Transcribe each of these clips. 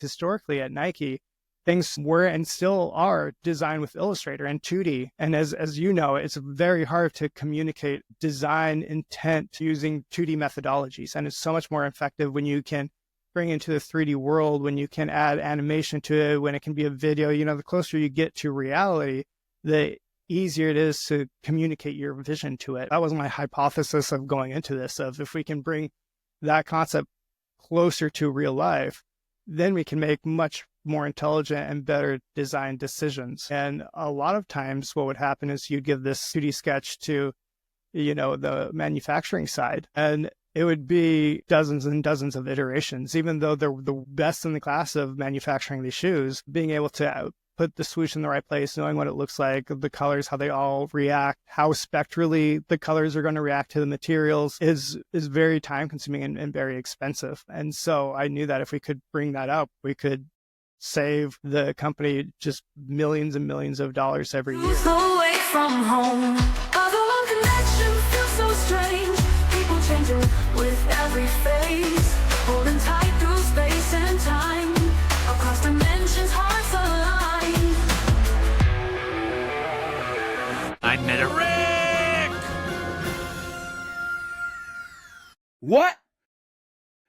Historically at Nike, things were and still are designed with Illustrator and 2D. And as you know, it's very hard to communicate design intent using 2D methodologies. And it's so much more effective when you can bring into the 3D world, when you can add animation to it, when it can be a video. The closer you get to reality, the easier it is to communicate your vision to it. That was my hypothesis of going into this, of if we can bring that concept closer to real life, then we can make much more intelligent and better design decisions. And a lot of times what would happen is you'd give this 2D sketch to, the manufacturing side, and it would be dozens and dozens of iterations. Even though they're the best in the class of manufacturing these shoes, being able to put the swoosh in the right place, knowing what it looks like, the colors, how they all react, how spectrally the colors are going to react to the materials is very time consuming and very expensive. And so I knew that if we could bring that up, we could save the company just millions and millions of dollars every year. Away from home, other connection feels so strange. People changing with every phase, holding tight through space and time, across dimensions, hearts align. I met a Rick! What?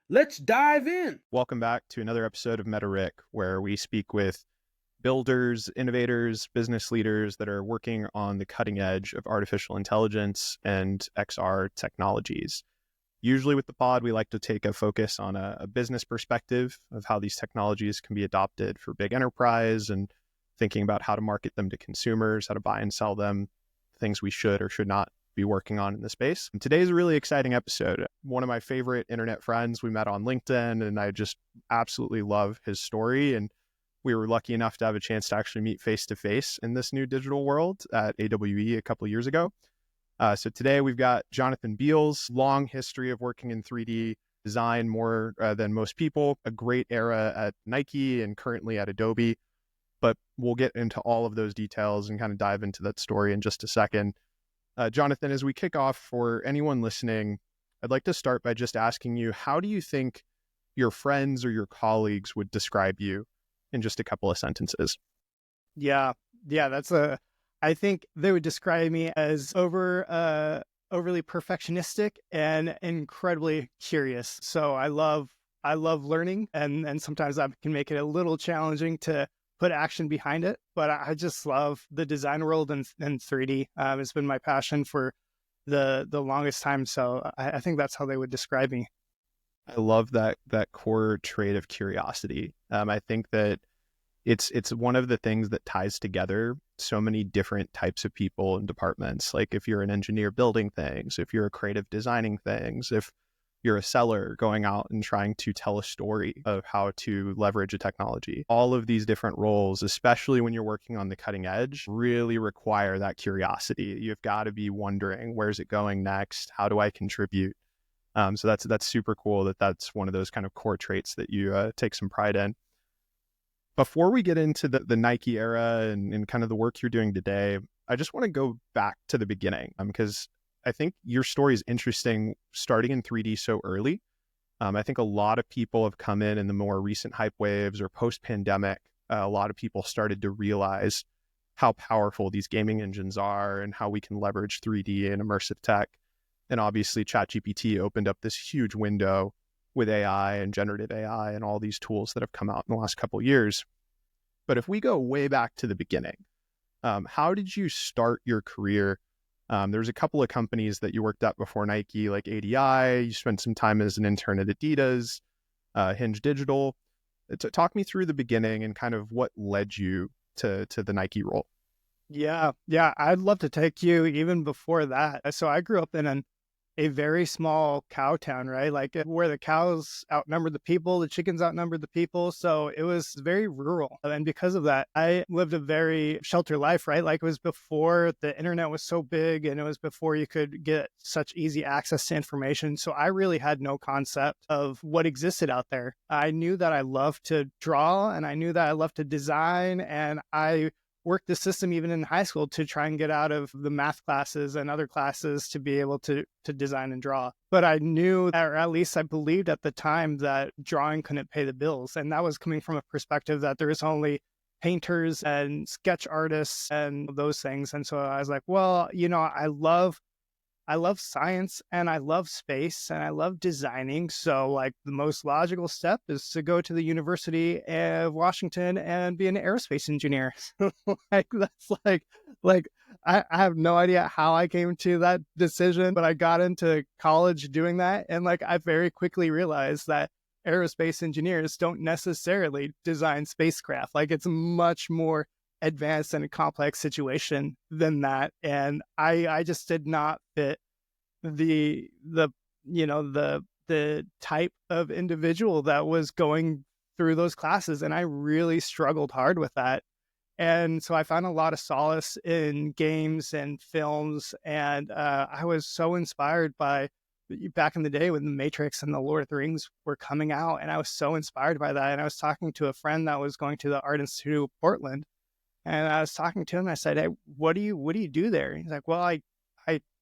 Let's dive in. Welcome back to another episode of Meta Rick, where we speak with builders, innovators, business leaders that are working on the cutting edge of artificial intelligence and XR technologies. Usually with the pod, we like to take a focus on a business perspective of how these technologies can be adopted for big enterprise and thinking about how to market them to consumers, how to buy and sell them, things we should or should not be working on in the space. And today's a really exciting episode. One of my favorite internet friends we met on LinkedIn, and I just absolutely love his story. And we were lucky enough to have a chance to actually meet face to face in this new digital world at AWE a couple of years ago. So today we've got Jonathan Beals, long history of working in 3D design more than most people, a great era at Nike and currently at Adobe. But we'll get into all of those details and kind of dive into that story in just a second. Jonathan, as we kick off, for anyone listening, I'd like to start by just asking you, how do you think your friends or your colleagues would describe you in just a couple of sentences? Yeah, I think they would describe me as overly perfectionistic and incredibly curious. So I love learning, and sometimes that can make it a little challenging to put action behind it, but I just love the design world and 3D. It's been my passion for the longest time. So I think that's how they would describe me. I love that core trait of curiosity. I think that it's one of the things that ties together so many different types of people and departments. Like if you're an engineer building things, if you're a creative designing things, if you're a seller going out and trying to tell a story of how to leverage a technology. All of these different roles, especially when you're working on the cutting edge, really require that curiosity. You've got to be wondering, where's it going next? How do I contribute? So that's super cool that's one of those kind of core traits that you take some pride in. Before we get into the Nike era and kind of the work you're doing today, I just want to go back to the beginning because I think your story is interesting starting in 3D so early. I think a lot of people have come in the more recent hype waves or post-pandemic. A lot of people started to realize how powerful these gaming engines are and how we can leverage 3D and immersive tech. And obviously ChatGPT opened up this huge window with AI and generative AI and all these tools that have come out in the last couple of years. But if we go way back to the beginning, how did you start your career? There's a couple of companies that you worked at before Nike, like ADI. You spent some time as an intern at Adidas, Hinge Digital. Talk me through the beginning and kind of what led you to the Nike role. Yeah. I'd love to take you even before that. So I grew up in a very small cow town, right? Like where the cows outnumbered the people, the chickens outnumbered the people. So it was very rural. And because of that, I lived a very sheltered life, right? Like it was before the internet was so big and it was before you could get such easy access to information. So I really had no concept of what existed out there. I knew that I loved to draw and I knew that I loved to design, and I worked the system even in high school to try and get out of the math classes and other classes to be able to design and draw. But I knew, or at least I believed at the time, that drawing couldn't pay the bills. And that was coming from a perspective that there is only painters and sketch artists and those things. And so I was like, well, I love science and I love space and I love designing. So like the most logical step is to go to the University of Washington and be an aerospace engineer. Like that's like I have no idea how I came to that decision, but I got into college doing that. And like I very quickly realized that aerospace engineers don't necessarily design spacecraft. Like it's much more advanced and a complex situation than that. And I just did not fit the type of individual that was going through those classes. And I really struggled hard with that. And so I found a lot of solace in games and films. And I was so inspired by back in the day when The Matrix and The Lord of the Rings were coming out. And I was so inspired by that. And I was talking to a friend that was going to the Art Institute of Portland. And I was talking to him. I said, "Hey, what do you do there?" He's like, "Well, I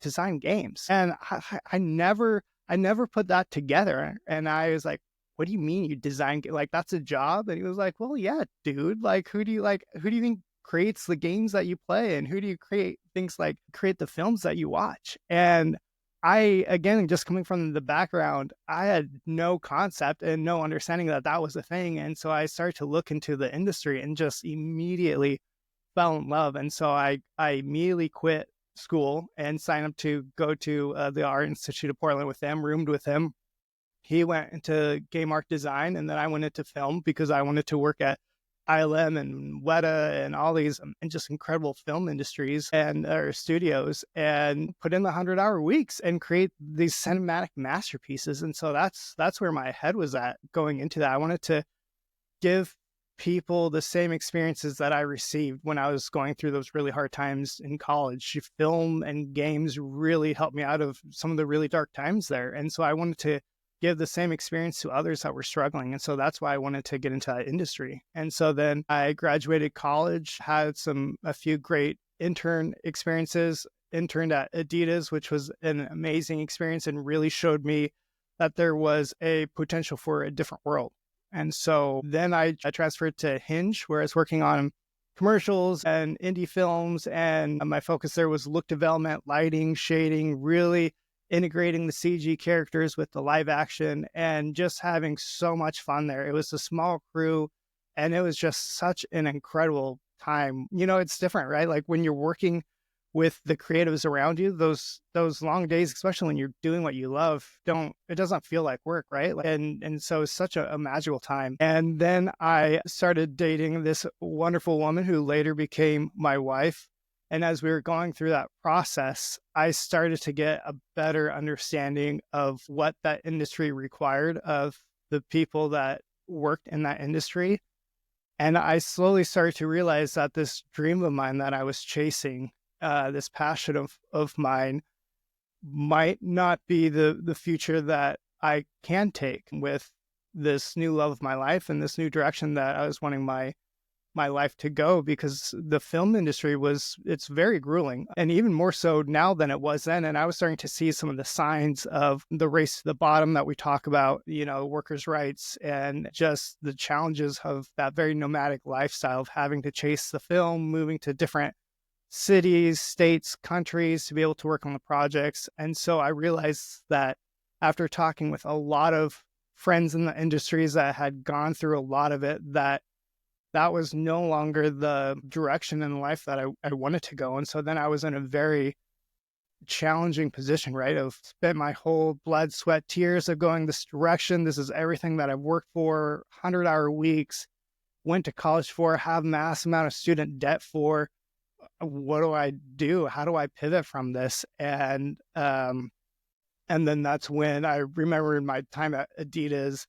design games." And I never put that together. And I was like, "What do you mean you design? Like that's a job?" And he was like, "Well, yeah, dude. Like, who do you think creates the games that you play? And who do you create the films that you watch?" And I, again, just coming from the background, I had no concept and no understanding that that was a thing. And so I started to look into the industry and just immediately fell in love. And so I immediately quit school and signed up to go to the Art Institute of Portland with him, roomed with him. He went into game art design, and then I went into film because I wanted to work at ILM and Weta and all these and just incredible film industries and studios, and put in the 100-hour weeks and create these cinematic masterpieces. And so that's where my head was at going into that. I wanted to give people the same experiences that I received when I was going through those really hard times in college. Film and games really helped me out of some of the really dark times there. And so I wanted to give the same experience to others that were struggling. And so that's why I wanted to get into that industry. And so then I graduated college, had a few great intern experiences, interned at Adidas, which was an amazing experience and really showed me that there was a potential for a different world. And so then I transferred to Hinge, where I was working on commercials and indie films. And my focus there was look development, lighting, shading, really integrating the CG characters with the live action and just having so much fun there. It was a small crew and it was just such an incredible time. It's different, right? Like when you're working with the creatives around you, those long days, especially when you're doing what you love, it doesn't feel like work, right? And so it's such a magical time. And then I started dating this wonderful woman who later became my wife. And as we were going through that process, I started to get a better understanding of what that industry required of the people that worked in that industry. And I slowly started to realize that this dream of mine that I was chasing, this passion of mine, might not be the future that I can take with this new love of my life and this new direction that I was wanting my life to go, because the film industry it's very grueling, and even more so now than it was then. And I was starting to see some of the signs of the race to the bottom that we talk about, workers' rights, and just the challenges of that very nomadic lifestyle of having to chase the film, moving to different cities, states, countries to be able to work on the projects. And so I realized that after talking with a lot of friends in the industries that had gone through a lot of it, that was no longer the direction in life that I wanted to go. And so then I was in a very challenging position, right? I've spent my whole blood, sweat, tears of going this direction. This is everything that I've worked for, 100-hour weeks, went to college for, have mass amount of student debt for. What do I do? How do I pivot from this? And then that's when I remembered my time at Adidas.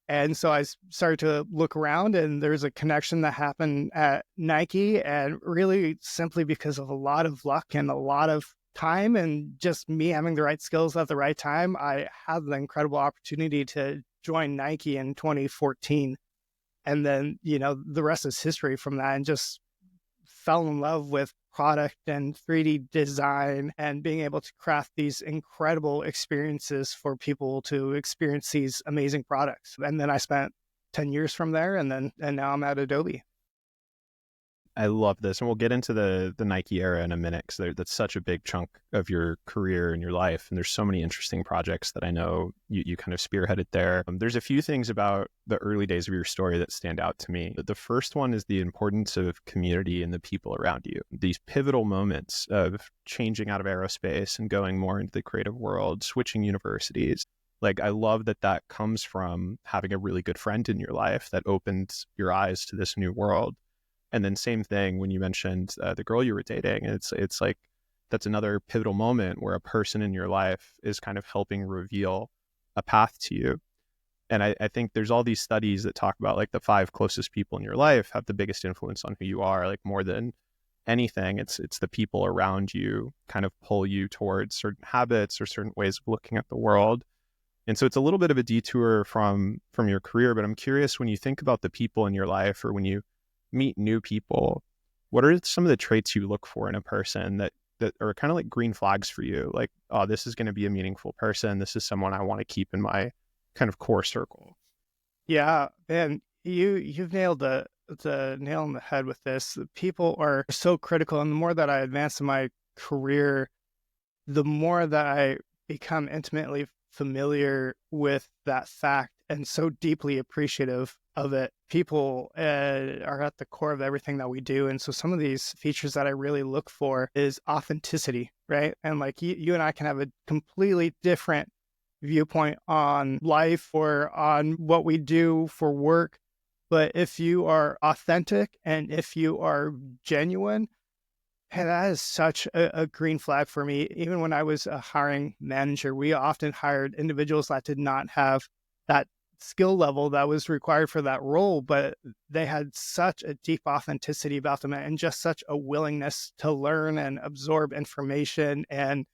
And so I started to look around, and there's a connection that happened at Nike, and really simply because of a lot of luck and a lot of time and just me having the right skills at the right time, I had the incredible opportunity to join Nike in 2014. And then, the rest is history from that, and just fell in love with product and 3D design and being able to craft these incredible experiences for people to experience these amazing products. And then I spent 10 years from there, and now I'm at Adobe. I love this. And we'll get into the Nike era in a minute, because that's such a big chunk of your career and your life. And there's so many interesting projects that I know you kind of spearheaded there. There's a few things about the early days of your story that stand out to me. The first one is the importance of community and the people around you. These pivotal moments of changing out of aerospace and going more into the creative world, switching universities. Like, I love that comes from having a really good friend in your life that opened your eyes to this new world. And then same thing when you mentioned the girl you were dating. It's like, that's another pivotal moment where a person in your life is kind of helping reveal a path to you. And I think there's all these studies that talk about, like, the 5 closest people in your life have the biggest influence on who you are. Like, more than anything, it's the people around you kind of pull you towards certain habits or certain ways of looking at the world. And so it's a little bit of a detour from your career, but I'm curious, when you think about the people in your life, or when you meet new people, what are some of the traits you look for in a person that are kind of like green flags for you? Like, oh, this is going to be a meaningful person. This is someone I want to keep in my kind of core circle. Yeah, and you've nailed the nail on the head with this. People are so critical, and the more that I advance in my career, the more that I become intimately familiar with that fact and so deeply appreciative of it. People are at the core of everything that we do. And so some of these features that I really look for is authenticity, right? And like you and I can have a completely different viewpoint on life or on what we do for work. But if you are authentic and if you are genuine, hey, that is such a green flag for me. Even when I was a hiring manager, we often hired individuals that did not have that skill level that was required for that role, but they had such a deep authenticity about them and just such a willingness to learn and absorb information and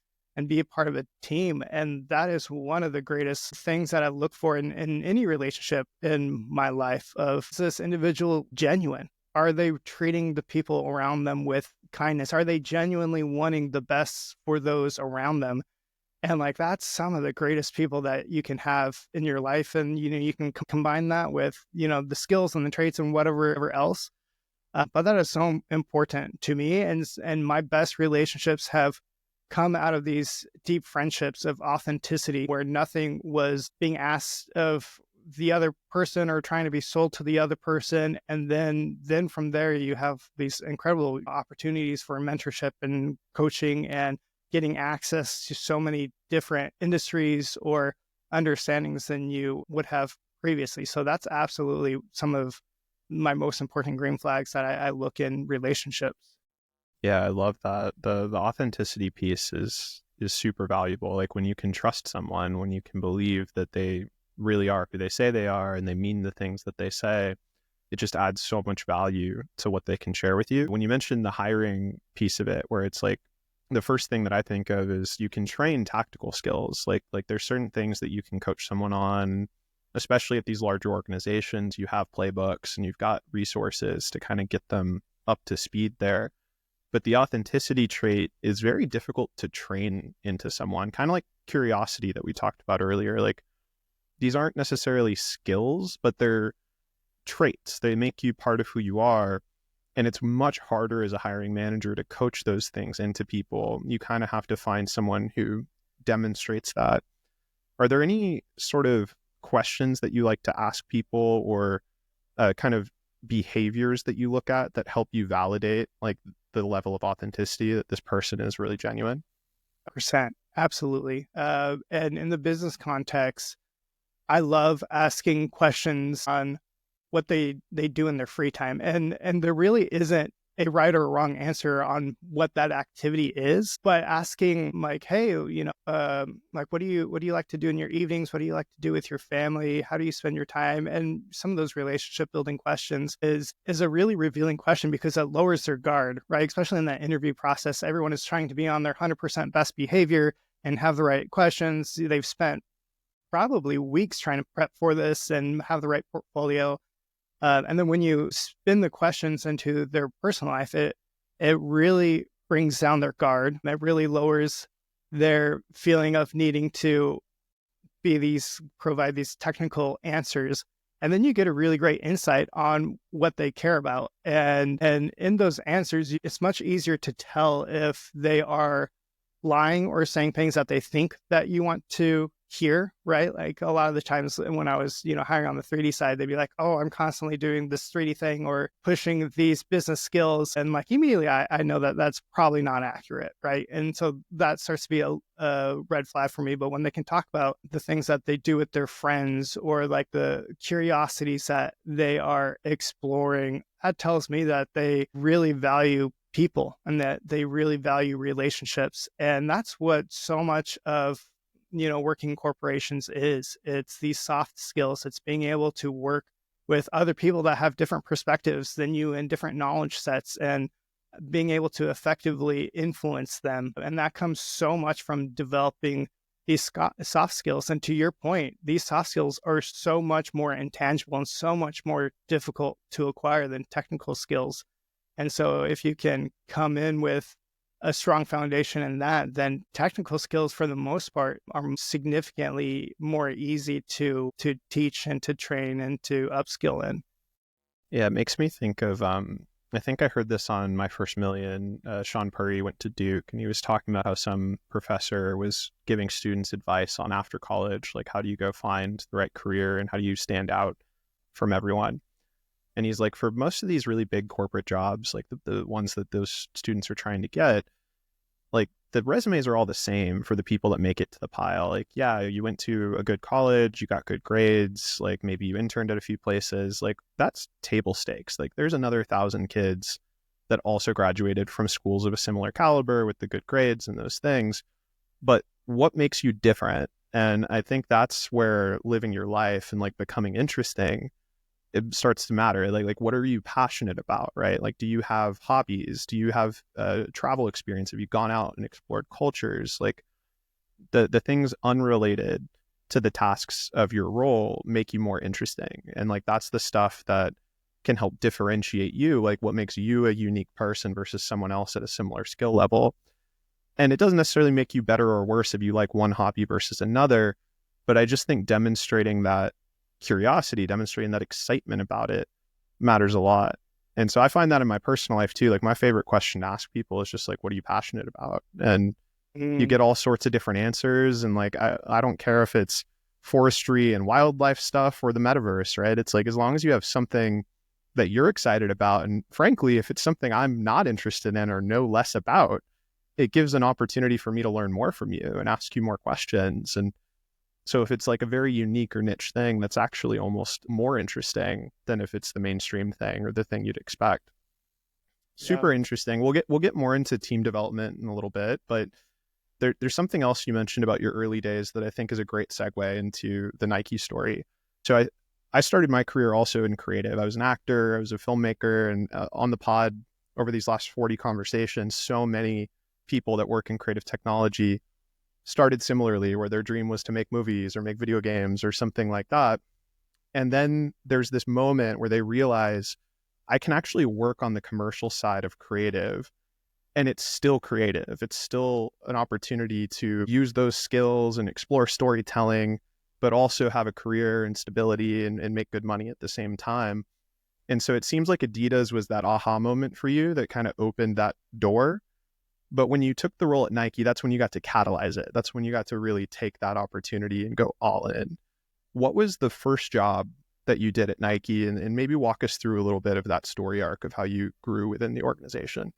be a part of a team. And that is one of the greatest things that I look for in any relationship in my life. Is this individual genuine? Are they treating the people around them with kindness? Are they genuinely wanting the best for those around them? And like, that's some of the greatest people that you can have in your life. And, you can combine that with, the skills and the traits and whatever else. But that is so important to me. And my best relationships have come out of these deep friendships of authenticity, where nothing was being asked of the other person or trying to be sold to the other person. And then from there, you have these incredible opportunities for mentorship and coaching and getting access to so many different industries or understandings than you would have previously. So that's absolutely some of my most important green flags that I look in relationships. Yeah, I love that. The authenticity piece is super valuable. Like, when you can trust someone, when you can believe that they really are who they say they are and they mean the things that they say, it just adds so much value to what they can share with you. When you mentioned the hiring piece of it, where it's like, the first thing that I think of is you can train tactical skills. Like there's certain things that you can coach someone on, especially at these larger organizations. You have playbooks and you've got resources to kind of get them up to speed there. But the authenticity trait is very difficult to train into someone, kind of like curiosity that we talked about earlier. Like, these aren't necessarily skills, but they're traits. They make you part of who you are. And it's much harder as a hiring manager to coach those things into people. You kind of have to find someone who demonstrates that. Are there any sort of questions that you like to ask people, or kind of behaviors that you look at that help you validate like the level of authenticity that this person is really genuine? 100%. Absolutely. And in the business context, I love asking questions on what they do in their free time. And there really isn't a right or wrong answer on what that activity is, but asking like, hey, like, what do you like to do in your evenings? What do you like to do with your family? How do you spend your time? And some of those relationship building questions is a really revealing question, because it lowers their guard, right? Especially in that interview process, everyone is trying to be on their 100% best behavior and have the right questions. They've spent probably weeks trying to prep for this and have the right portfolio. And then when you spin the questions into their personal life, it really brings down their guard. It really lowers their feeling of needing to provide these technical answers. And then you get a really great insight on what they care about. And in those answers, it's much easier to tell if they are lying or saying things that they think that you want to hear, right? Like a lot of the times when I was, hiring on the 3D side, they'd be like, oh, I'm constantly doing this 3D thing or pushing these business skills. And like immediately I know that that's probably not accurate, right? And so that starts to be a red flag for me. But when they can talk about the things that they do with their friends or like the curiosities that they are exploring, that tells me that they really value people and that they really value relationships. And that's what so much of working corporations is. It's these soft skills. It's being able to work with other people that have different perspectives than you and different knowledge sets and being able to effectively influence them. And that comes so much from developing these soft skills. And to your point, these soft skills are so much more intangible and so much more difficult to acquire than technical skills. And so if you can come in with a strong foundation in that, then technical skills for the most part are significantly more easy to teach and to train and to upskill in. Yeah, it makes me think of, I think I heard this on My First Million. Sean Purry went to Duke and he was talking about how some professor was giving students advice on after college, like how do you go find the right career and how do you stand out from everyone? And he's like, for most of these really big corporate jobs, like the ones that those students are trying to get, like the resumes are all the same for the people that make it to the pile. Like, yeah, you went to a good college, you got good grades, like maybe you interned at a few places, like that's table stakes. Like there's another 1,000 kids that also graduated from schools of a similar caliber with the good grades and those things. But what makes you different? And I think that's where living your life and like becoming interesting, it starts to matter. Like what are you passionate about, right? Like, do you have hobbies? Do you have travel experience? Have you gone out and explored cultures? Like the things unrelated to the tasks of your role make you more interesting. And like, that's the stuff that can help differentiate you, like what makes you a unique person versus someone else at a similar skill level. And it doesn't necessarily make you better or worse if you like one hobby versus another. But I just think demonstrating that curiosity, demonstrating that excitement about it matters a lot. And so I find that in my personal life too. Like my favorite question to ask people is just like, what are you passionate about? And you get all sorts of different answers. And like, I don't care if it's forestry and wildlife stuff or the metaverse, right? It's like, as long as you have something that you're excited about. And frankly, if it's something I'm not interested in or know less about, it gives an opportunity for me to learn more from you and ask you more questions. And so if it's like a very unique or niche thing, that's actually almost more interesting than if it's the mainstream thing or the thing you'd expect. Super interesting. We'll get more into team development in a little bit, but there's something else you mentioned about your early days that I think is a great segue into the Nike story. So I started my career also in creative. I was an actor, I was a filmmaker, and on the pod over these last 40 conversations, so many people that work in creative technology started similarly, where their dream was to make movies or make video games or something like that. And then there's this moment where they realize I can actually work on the commercial side of creative and it's still creative. It's still an opportunity to use those skills and explore storytelling, but also have a career and stability and make good money at the same time. And so it seems like Adidas was that aha moment for you that kind of opened that door. But when you took the role at Nike, that's when you got to catalyze it. That's when you got to really take that opportunity and go all in. What was the first job that you did at Nike? And maybe walk us through a little bit of that story arc of how you grew within the organization.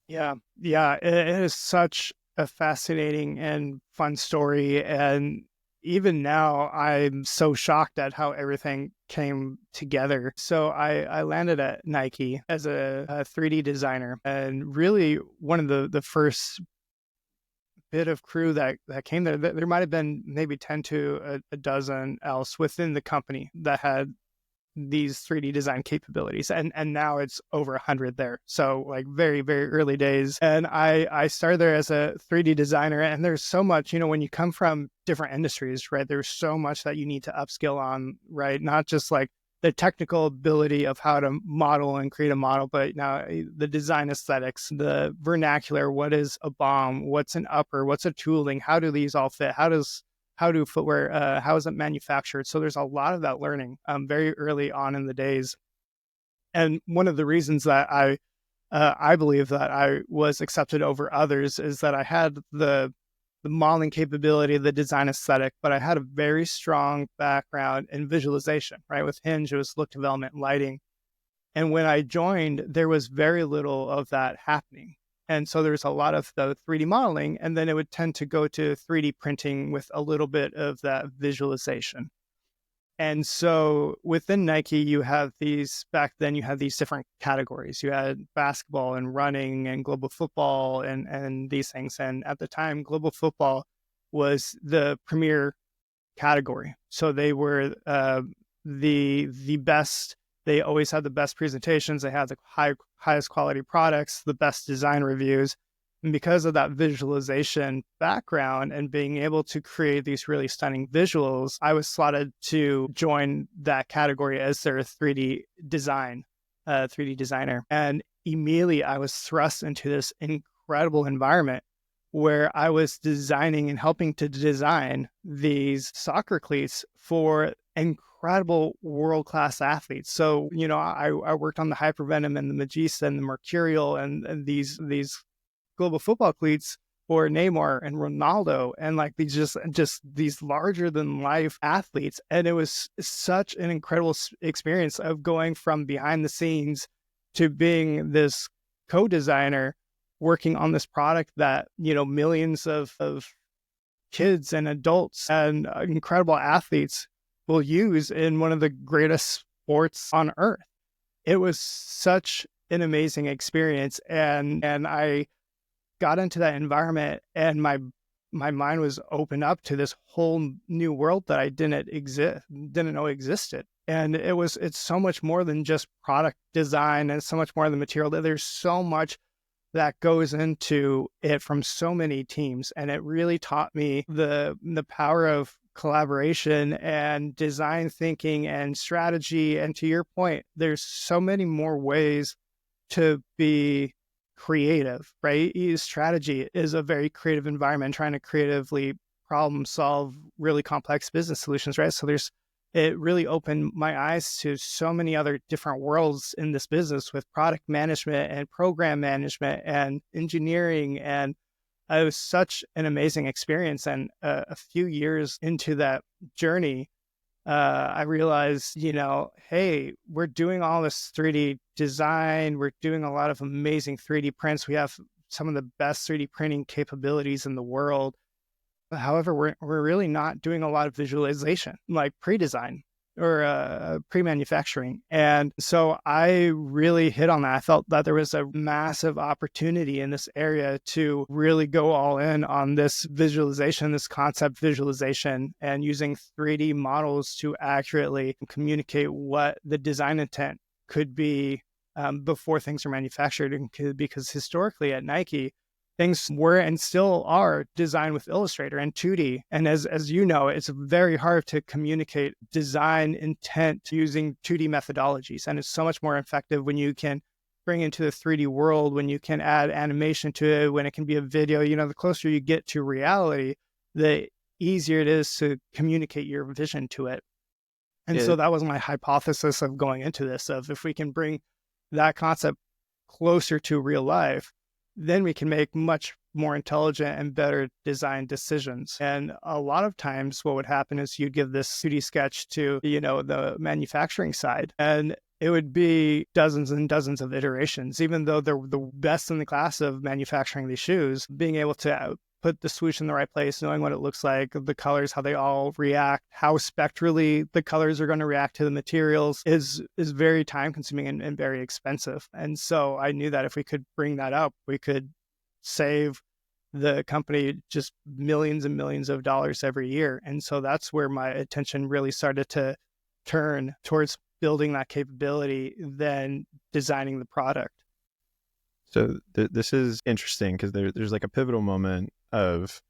Yeah, it is such a fascinating and fun story. And even now, I'm so shocked at how everything came together. So I landed at Nike as a 3D designer, and really one of the first bit of crew that came there. There might have been maybe 10 to a dozen else within the company that had these 3D design capabilities. And now it's over 100 there. So like very, very early days. And I started there as a 3D designer. And there's so much, when you come from different industries, right? There's so much that you need to upskill on, right? Not just like the technical ability of how to model and create a model, but now the design aesthetics, the vernacular, what is a bomb, what's an upper, what's a tooling, how do these all fit, how do footwear, how is it manufactured? So there's a lot of that learning very early on in the days. And one of the reasons that I believe that I was accepted over others is that I had the modeling capability, the design aesthetic, but I had a very strong background in visualization, right? With Hinge, it was look development, lighting. And when I joined, there was very little of that happening. And so there's a lot of the 3D modeling, and then it would tend to go to 3D printing with a little bit of that visualization. And so within Nike, you have back then you had these different categories. You had basketball and running and global football and these things. And at the time, global football was the premier category. So they were the best. They always had the best presentations. They had the highest quality products, the best design reviews. And because of that visualization background and being able to create these really stunning visuals, I was slotted to join that category as their 3D designer. And immediately I was thrust into this incredible environment where I was designing and helping to design these soccer cleats for incredible world-class athletes. So, I worked on the Hypervenom and the Magista and the Mercurial and these global football cleats for Neymar and Ronaldo and like these just these larger than life athletes. And it was such an incredible experience of going from behind the scenes to being this co-designer working on this product that, millions of kids and adults and incredible athletes will use in one of the greatest sports on earth. It was such an amazing experience. And I got into that environment and my mind was opened up to this whole new world that I didn't know existed. And it's so much more than just product design and so much more than material. There's so much that goes into it from so many teams. And it really taught me the power of collaboration and design thinking and strategy. And to your point, there's so many more ways to be creative, right? Strategy is a very creative environment, trying to creatively problem solve really complex business solutions, right? So it really opened my eyes to so many other different worlds in this business with product management and program management and engineering. And it was such an amazing experience. And a few years into that journey, I realized, hey, we're doing all this 3D design. We're doing a lot of amazing 3D prints. We have some of the best 3D printing capabilities in the world. However, we're really not doing a lot of visualization, like pre-design or pre-manufacturing. And so I really hit on that. I felt that there was a massive opportunity in this area to really go all in on this visualization, this concept visualization, and using 3D models to accurately communicate what the design intent could be before things are manufactured. Because historically at Nike, things were and still are designed with Illustrator and 2D. And as you know, it's very hard to communicate design intent using 2D methodologies. And it's so much more effective when you can bring into the 3D world, when you can add animation to it, when it can be a video. The closer you get to reality, the easier it is to communicate your vision to it. And so that was my hypothesis of going into this, of if we can bring that concept closer to real life, then we can make much more intelligent and better design decisions. And a lot of times what would happen is you'd give this 2D sketch to, the manufacturing side, and it would be dozens and dozens of iterations. Even though they're the best in the class of manufacturing these shoes, being able to put the swoosh in the right place, knowing what it looks like, the colors, how they all react, how spectrally the colors are going to react to the materials is very time consuming and very expensive. And so I knew that if we could bring that up, we could save the company just millions and millions of dollars every year. And so that's where my attention really started to turn towards building that capability than designing the product. So this is interesting because there's like a pivotal moment of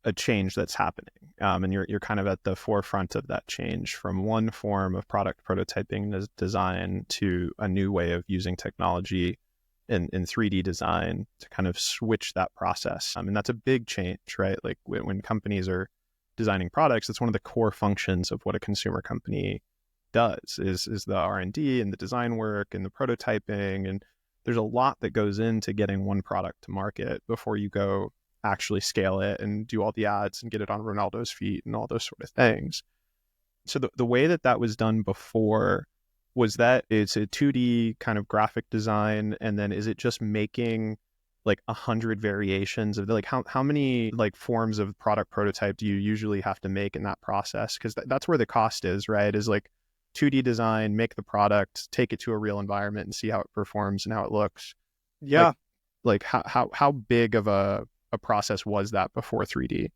a change that's happening. And you're kind of at the forefront of that change from one form of product prototyping design to a new way of using technology in 3D design to kind of switch that process. And that's a big change, right? Like when companies are designing products, it's one of the core functions of what a consumer company does is the R&D and the design work and the prototyping. And there's a lot that goes into getting one product to market before you go actually scale it and do all the ads and get it on Ronaldo's feet and all those sort of things. So the way that was done before was that it's a 2D kind of graphic design, and then is it just making like 100 variations of like how many like forms of product prototype do you usually have to make in that process? Because that's where the cost is, right? Is like 2D design, make the product, take it to a real environment and see how it performs and how it looks. Yeah. Like how big of a process was that before 3D?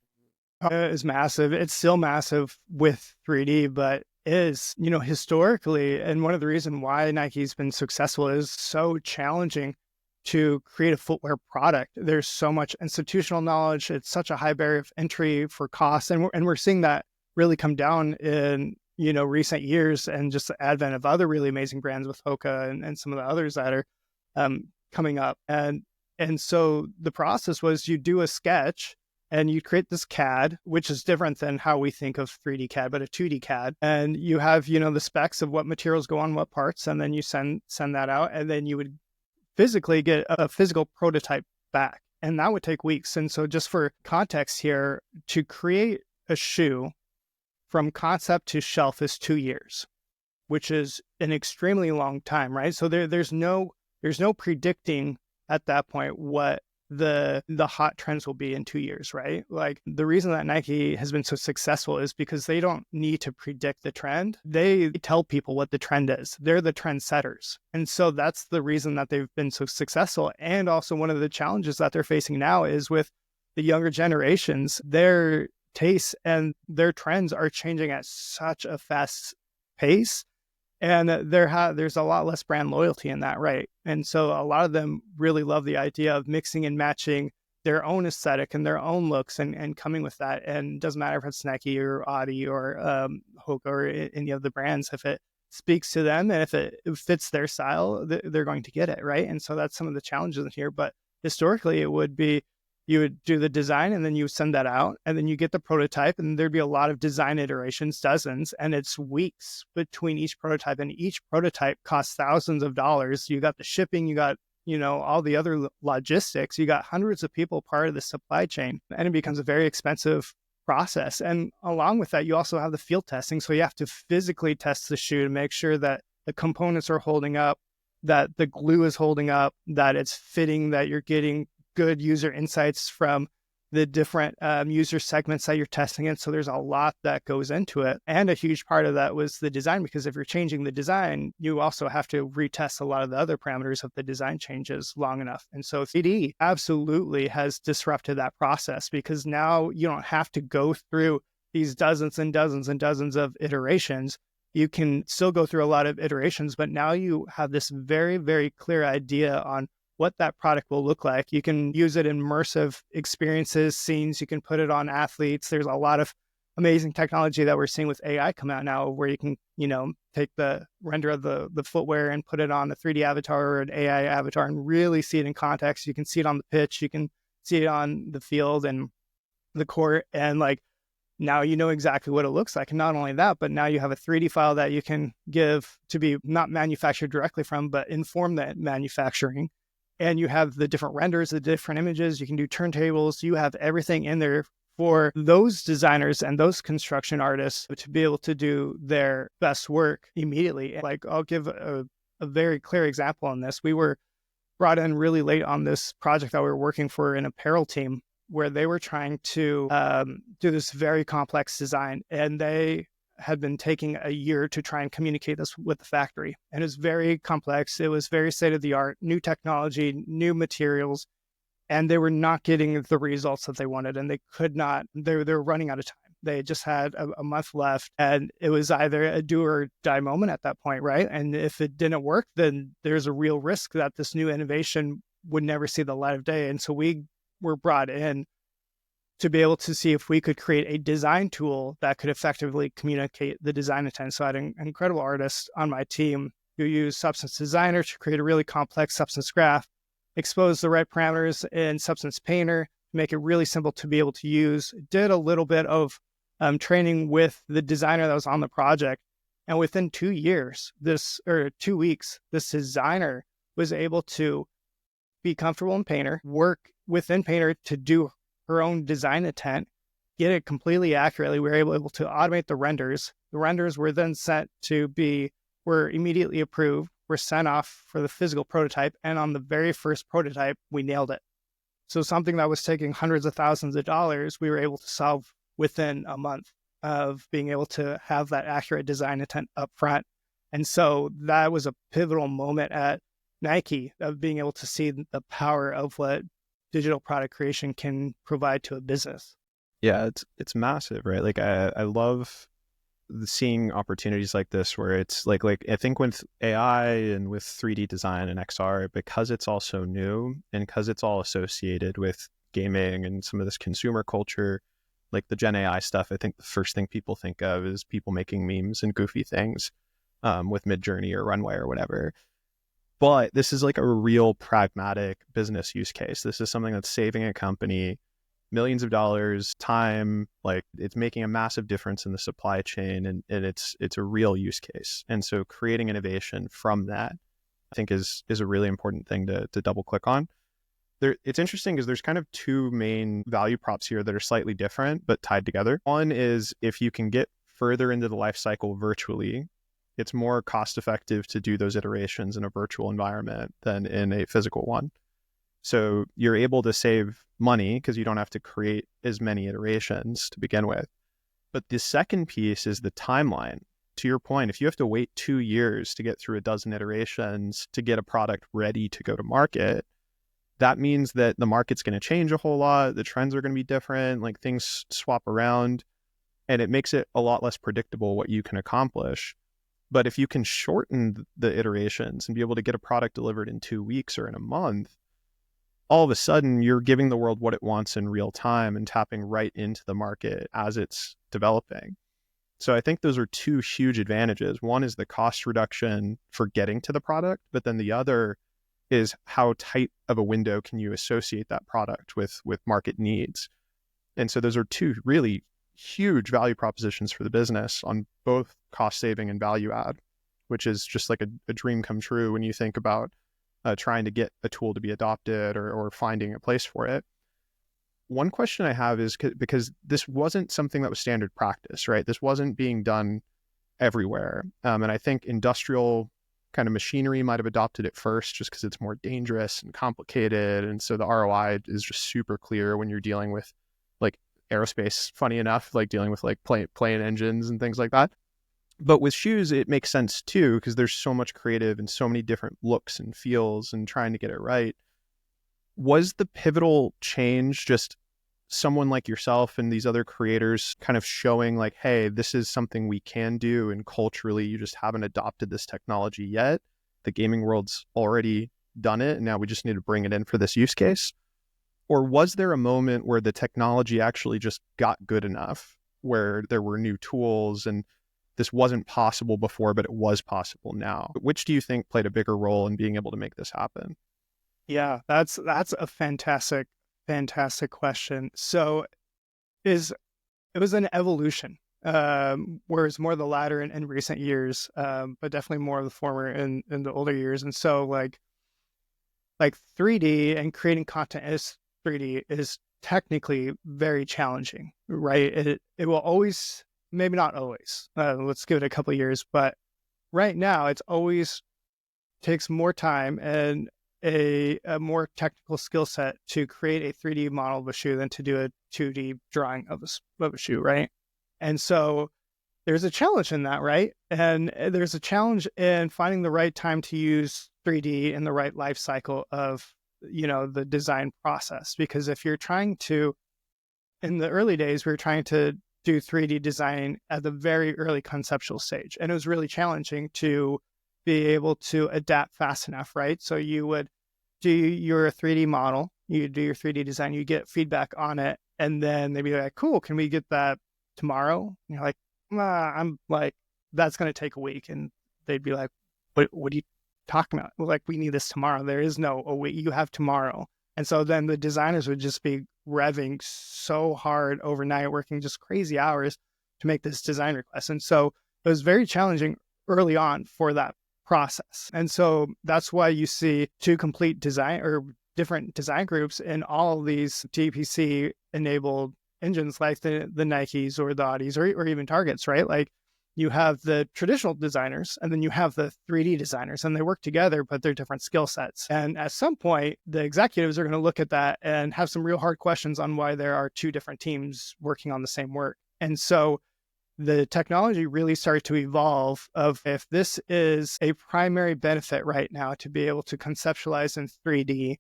It is massive. It's still massive with 3D, but is, historically, and one of the reasons why Nike's been successful is so challenging to create a footwear product. There's so much institutional knowledge. It's such a high barrier of entry for cost. And we're seeing that really come down in, recent years, and just the advent of other really amazing brands with Hoka and some of the others that are coming up. And so the process was you do a sketch and you create this CAD, which is different than how we think of 3D CAD, but a 2D CAD. And you have, the specs of what materials go on what parts, and then you send that out, and then you would physically get a physical prototype back. And that would take weeks. And so just for context here, to create a shoe from concept to shelf is 2 years, which is an extremely long time, right? So there's no predicting at that point what the hot trends will be in 2 years, right? Like the reason that Nike has been so successful is because they don't need to predict the trend. They tell people what the trend is. They're the trend setters. And so that's the reason that they've been so successful. And also one of the challenges that they're facing now is with the younger generations, their tastes and their trends are changing at such a fast pace. And there's a lot less brand loyalty in that, right? And so a lot of them really love the idea of mixing and matching their own aesthetic and their own looks and coming with that. And it doesn't matter if it's Nike or Audi or Hoka or any of the brands, if it speaks to them and if it fits their style, they're going to get it, right? And so that's some of the challenges here. But historically, it would be you would do the design and then you send that out and then you get the prototype, and there'd be a lot of design iterations, dozens, and it's weeks between each prototype, and each prototype costs thousands of dollars. You got the shipping, you got, all the other logistics, you got hundreds of people part of the supply chain, and it becomes a very expensive process. And along with that, you also have the field testing. So you have to physically test the shoe to make sure that the components are holding up, that the glue is holding up, that it's fitting, that you're getting good user insights from the different user segments that you're testing in. So there's a lot that goes into it. And a huge part of that was the design, because if you're changing the design, you also have to retest a lot of the other parameters of the design changes long enough. And so 3D absolutely has disrupted that process, because now you don't have to go through these dozens and dozens and dozens of iterations. You can still go through a lot of iterations, but now you have this very, very clear idea on what that product will look like. You can use it in immersive experiences, scenes. You can put it on athletes. There's a lot of amazing technology that we're seeing with AI come out now, where you can, take the render of the footwear and put it on a 3D avatar or an AI avatar and really see it in context. You can see it on the pitch. You can see it on the field and the court. And like, now you know exactly what it looks like. And not only that, but now you have a 3D file that you can give to be not manufactured directly from, but inform that manufacturing. And you have the different renders, the different images. You can do turntables. You have everything in there for those designers and those construction artists to be able to do their best work immediately. Like, I'll give a very clear example on this. We were brought in really late on this project that we were working for an apparel team, where they were trying to do this very complex design. And they had been taking a year to try and communicate this with the factory. And it was very complex. It was very state of the art, new technology, new materials, and they were not getting the results that they wanted. And they could not, they were running out of time. They just had a month left, and it was either a do or die moment at that point, right? And if it didn't work, then there's a real risk that this new innovation would never see the light of day. And so we were brought in to be able to see if we could create a design tool that could effectively communicate the design intent. So I had an incredible artist on my team who used Substance Designer to create a really complex substance graph, expose the right parameters in Substance Painter, make it really simple to be able to use. Did a little bit of training with the designer that was on the project. And within 2 years, 2 weeks, this designer was able to be comfortable in Painter, work within Painter to do her own design intent, get it completely accurately. We were able to automate the renders. The renders were then were immediately approved, were sent off for the physical prototype. And on the very first prototype, we nailed it. So something that was taking hundreds of thousands of dollars, we were able to solve within a month of being able to have that accurate design intent up front. And so that was a pivotal moment at Nike of being able to see the power of what digital product creation can provide to a business. Yeah, it's massive, right? Like I love seeing opportunities like this where it's like I think with AI and with 3D design and XR, because it's all so new and because it's all associated with gaming and some of this consumer culture, like the Gen AI stuff, I think the first thing people think of is people making memes and goofy things with Midjourney or Runway or whatever. But this is like a real pragmatic business use case. This is something that's saving a company millions of dollars, time, like it's making a massive difference in the supply chain, and it's a real use case. And so creating innovation from that, I think is a really important thing to double click on. It's interesting because there's kind of two main value props here that are slightly different but tied together. One is if you can get further into the life cycle virtually, it's more cost effective to do those iterations in a virtual environment than in a physical one. So you're able to save money because you don't have to create as many iterations to begin with. But the second piece is the timeline. To your point, if you have to wait 2 years to get through a dozen iterations to get a product ready to go to market, that means that the market's going to change a whole lot. The trends are going to be different, like things swap around, and it makes it a lot less predictable what you can accomplish. But if you can shorten the iterations and be able to get a product delivered in 2 weeks or in a month, all of a sudden you're giving the world what it wants in real time and tapping right into the market as it's developing. So I think those are two huge advantages. One is the cost reduction for getting to the product, but then the other is how tight of a window can you associate that product with market needs. And so those are two really huge value propositions for the business on both cost saving and value add, which is just like a dream come true when you think about trying to get a tool to be adopted or finding a place for it. One question I have is because this wasn't something that was standard practice, right? This wasn't being done everywhere. And I think industrial kind of machinery might have adopted it first just because it's more dangerous and complicated. And so the ROI is just super clear when you're dealing with like aerospace, funny enough, like dealing with like plane engines and things like that. But with shoes, it makes sense too, because there's so much creative and so many different looks and feels and trying to get it right. Was the pivotal change just someone like yourself and these other creators kind of showing like, hey, this is something we can do, and culturally you just haven't adopted this technology yet? The gaming world's already done it, and now we just need to bring it in for this use case? Or was there a moment where the technology actually just got good enough, where there were new tools and this wasn't possible before, but it was possible now? Which do you think played a bigger role in being able to make this happen? Yeah, that's a fantastic question. So it was an evolution, whereas more the latter in recent years, but definitely more of the former in the older years. And so like 3D and creating content as 3D is technically very challenging, right? It will always, maybe not always, let's give it a couple of years, but right now it's always takes more time and a more technical skill set to create a 3D model of a shoe than to do a 2D drawing of a shoe, right? And so there's a challenge in that, right? And there's a challenge in finding the right time to use 3D in the right life cycle of, the design process. Because if you're trying to, in the early days, we were trying to do 3D design at the very early conceptual stage. And it was really challenging to be able to adapt fast enough, right? So you would do your 3D model, you do your 3D design, you get feedback on it, And then they'd be like, cool, can we get that tomorrow? And you're like, I'm like, that's going to take a week. And they'd be like, what are you talking about? Well, like, we need this tomorrow. There is no a week. You have tomorrow. And so then the designers would just be revving so hard overnight, working just crazy hours to make this design request. And so it was very challenging early on for that process. And so that's why you see two complete design or different design groups in all of these GPC enabled engines like the Nikes or the Audis or even Targets, right? Like you have the traditional designers and then you have the 3D designers, and they work together, but they're different skill sets. And at some point, the executives are going to look at that and have some real hard questions on why there are two different teams working on the same work. And so the technology really started to evolve of, if this is a primary benefit right now to be able to conceptualize in 3D,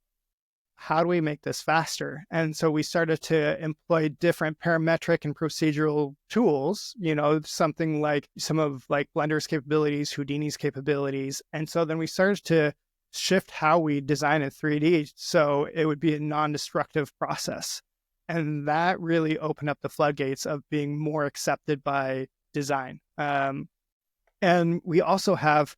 how do we make this faster? And so we started to employ different parametric and procedural tools, something like some of like Blender's capabilities, Houdini's capabilities. And so then we started to shift how we design in 3D so it would be a non-destructive process. And that really opened up the floodgates of being more accepted by design. And we also have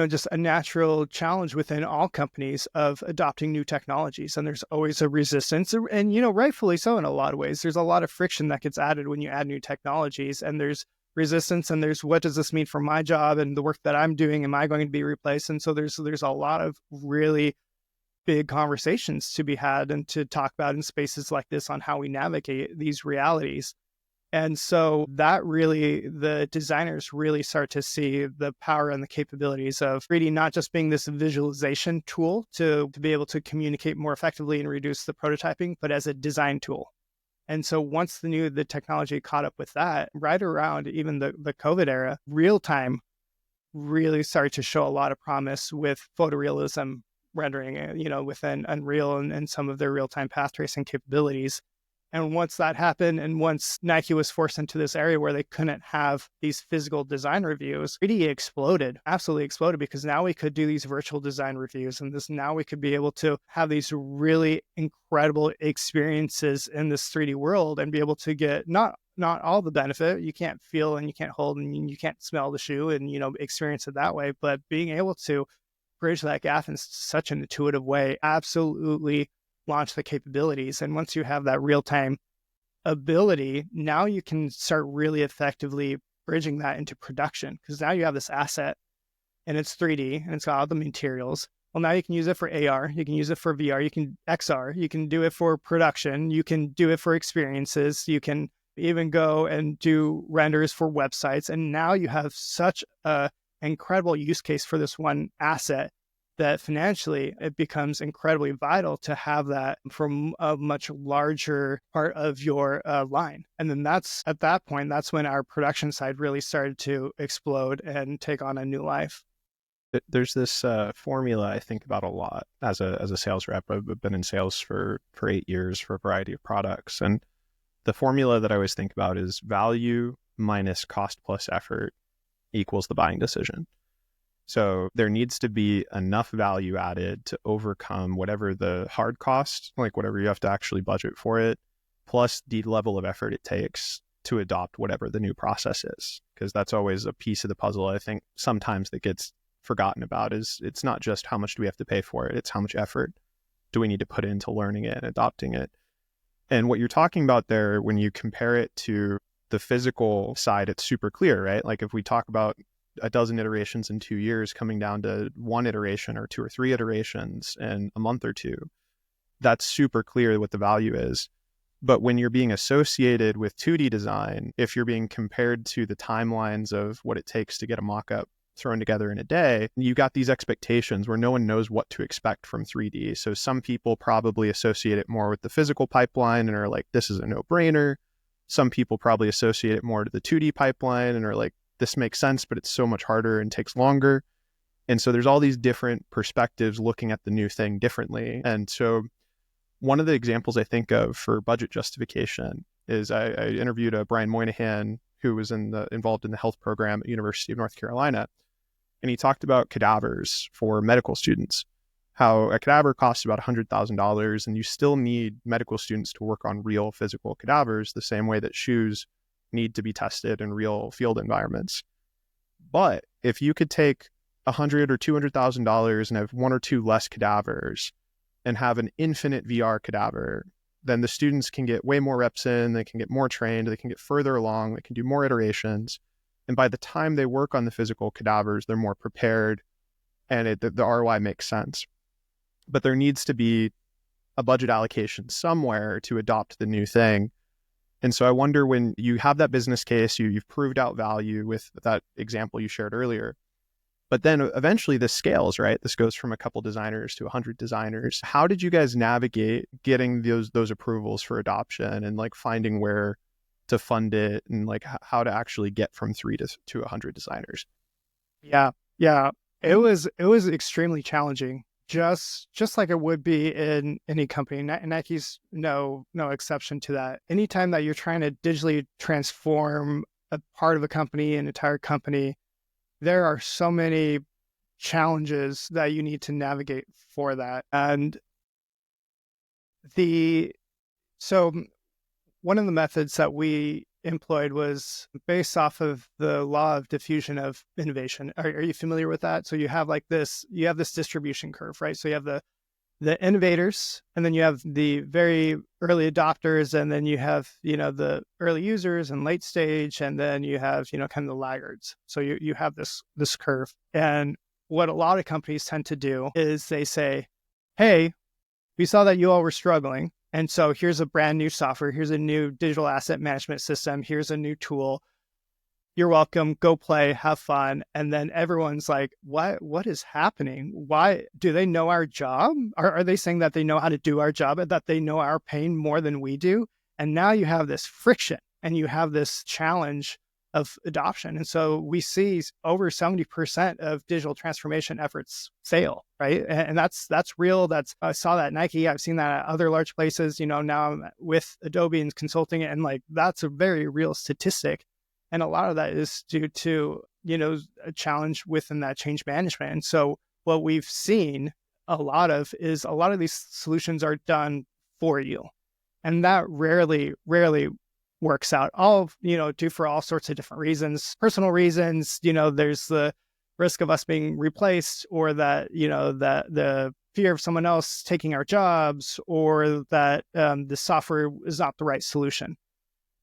just a natural challenge within all companies of adopting new technologies. And there's always a resistance, and, rightfully so in a lot of ways. There's a lot of friction that gets added when you add new technologies, and there's resistance, and there's, what does this mean for my job and the work that I'm doing? Am I going to be replaced? And so there's a lot of really big conversations to be had and to talk about in spaces like this on how we navigate these realities. And so that really, the designers really start to see the power and the capabilities of 3D, not just being this visualization tool to be able to communicate more effectively and reduce the prototyping, but as a design tool. And so once the technology caught up with that, right around even the COVID era, real time really started to show a lot of promise with photorealism rendering, within Unreal and some of their real-time path tracing capabilities. And once that happened, and once Nike was forced into this area where they couldn't have these physical design reviews, 3D exploded, absolutely exploded, because now we could do these virtual design reviews, and now we could be able to have these really incredible experiences in this 3D world and be able to get not all the benefit. You can't feel and you can't hold and you can't smell the shoe and, experience it that way, but being able to bridge that gap in such an intuitive way absolutely launch the capabilities. And once you have that real-time ability, now you can start really effectively bridging that into production, because now you have this asset and it's 3D and it's got all the materials. Well, now you can use it for AR, you can use it for VR, you can XR, you can do it for production, you can do it for experiences, you can even go and do renders for websites. And now you have such a incredible use case for this one asset that financially it becomes incredibly vital to have that from a much larger part of your line. And then at that point, that's when our production side really started to explode and take on a new life. There's this formula I think about a lot as a sales rep. I've been in sales for 8 years for a variety of products. And the formula that I always think about is value minus cost plus effort equals the buying decision. So there needs to be enough value added to overcome whatever the hard cost, like whatever you have to actually budget for it, plus the level of effort it takes to adopt whatever the new process is. Because that's always a piece of the puzzle I think sometimes that gets forgotten about, is it's not just how much do we have to pay for it, it's how much effort do we need to put into learning it and adopting it. And what you're talking about there, when you compare it to the physical side, it's super clear, right? Like if we talk about a dozen iterations in 2 years coming down to one iteration or 2 or 3 iterations in a month or two, that's super clear what the value is. But when you're being associated with 2D design, if you're being compared to the timelines of what it takes to get a mock-up thrown together in a day, you got these expectations where no one knows what to expect from 3D. So some people probably associate it more with the physical pipeline and are like, this is a no-brainer. Some people probably associate it more to the 2D pipeline and are like, this makes sense, but it's so much harder and takes longer. And so there's all these different perspectives looking at the new thing differently. And so one of the examples I think of for budget justification is I interviewed Brian Moynihan, who was involved in the health program at University of North Carolina. And he talked about cadavers for medical students. how a cadaver costs about $100,000 and you still need medical students to work on real physical cadavers the same way that shoes need to be tested in real field environments. But if you could take $100,000 or $200,000 and have one or two less cadavers and have an infinite VR cadaver, then the students can get way more reps in, they can get more trained, they can get further along, they can do more iterations. And by the time they work on the physical cadavers, they're more prepared and the ROI makes sense. But there needs to be a budget allocation somewhere to adopt the new thing. And so I wonder, when you have that business case, you've proved out value with that example you shared earlier, but then eventually this scales, right? This goes from a couple designers to 100 designers. How did you guys navigate getting those approvals for adoption and like finding where to fund it and like how to actually get from 3 to 100 designers? Yeah. It was extremely challenging. Just like it would be in any company. Nike's no exception to that. Anytime that you're trying to digitally transform a part of a company, an entire company, there are so many challenges that you need to navigate for that. And so one of the methods that we employed was based off of the law of diffusion of innovation. Are you familiar with that? So you have this distribution curve, right? So you have the innovators, and then you have the very early adopters, and then you have, the early users and late stage, and then you have, kind of the laggards. So you have this curve. And what a lot of companies tend to do is they say, hey, we saw that you all were struggling. And so here's a brand new software. Here's a new digital asset management system. Here's a new tool. You're welcome. Go play, have fun. And then everyone's like, what is happening? Why do they know our job? Are they saying that they know how to do our job and that they know our pain more than we do? And now you have this friction and you have this challenge of adoption. And so we see over 70% of digital transformation efforts fail, right? And that's real. I saw that at Nike. I've seen that at other large places. Now I'm with Adobe and consulting, and like that's a very real statistic. And a lot of that is due to, a challenge within that change management. And so what we've seen a lot of these solutions are done for you. And that rarely works out. Due for all sorts of different reasons, personal reasons. There's the risk of us being replaced, or that, that the fear of someone else taking our jobs, or that the software is not the right solution.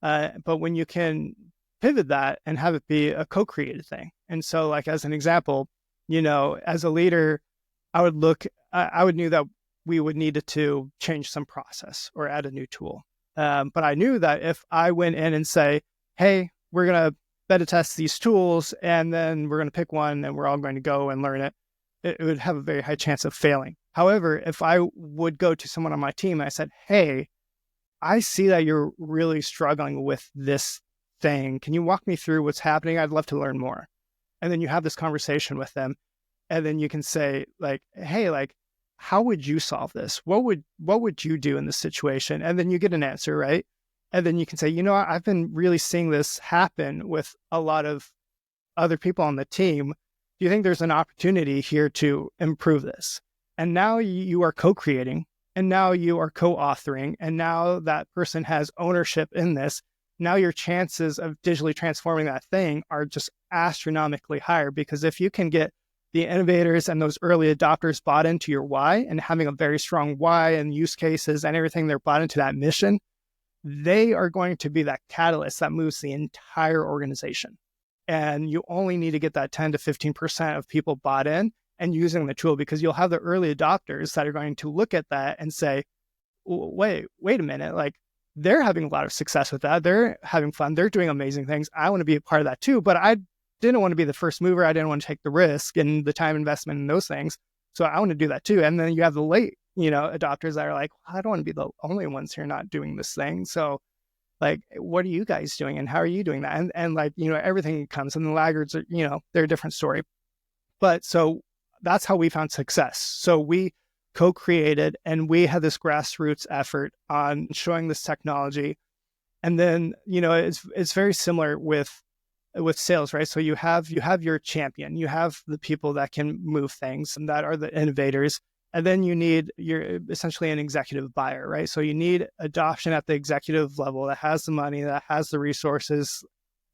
But when you can pivot that and have it be a co-created thing. And so, like, as an example, as a leader, I would knew that we would need to change some process or add a new tool. But I knew that if I went in and say, hey, we're going to beta test these tools, and then we're going to pick one and we're all going to go and learn it, it would have a very high chance of failing. However, if I would go to someone on my team and I said, hey, I see that you're really struggling with this thing. Can you walk me through what's happening? I'd love to learn more. And then you have this conversation with them. And then you can say, like, hey, like, how would you solve this? What would you do in this situation? And then you get an answer, right? And then you can say, I've been really seeing this happen with a lot of other people on the team. Do you think there's an opportunity here to improve this? And now you are co-creating, and now you are co-authoring, and now that person has ownership in this. Now your chances of digitally transforming that thing are just astronomically higher, because if you can get the innovators and those early adopters bought into your why, and having a very strong why and use cases and everything, they're bought into that mission, they are going to be that catalyst that moves the entire organization. And you only need to get that 10 to 15% of people bought in and using the tool, because you'll have the early adopters that are going to look at that and say, wait a minute, like, they're having a lot of success with that. They're having fun. They're doing amazing things. I want to be a part of that too, but I didn't want to be the first mover. I didn't want to take the risk and the time investment in those things. So I want to do that too. And then you have the late, adopters that are like, I don't want to be the only ones here not doing this thing. So, like, what are you guys doing and how are you doing that? And like, everything comes, and the laggards are, they're a different story. But so that's how we found success. So we co-created, and we had this grassroots effort on showing this technology. And then, it's very similar with sales, right? So you have your champion, you have the people that can move things, and that are the innovators. And then you're essentially an executive buyer, right? So you need adoption at the executive level that has the money, that has the resources,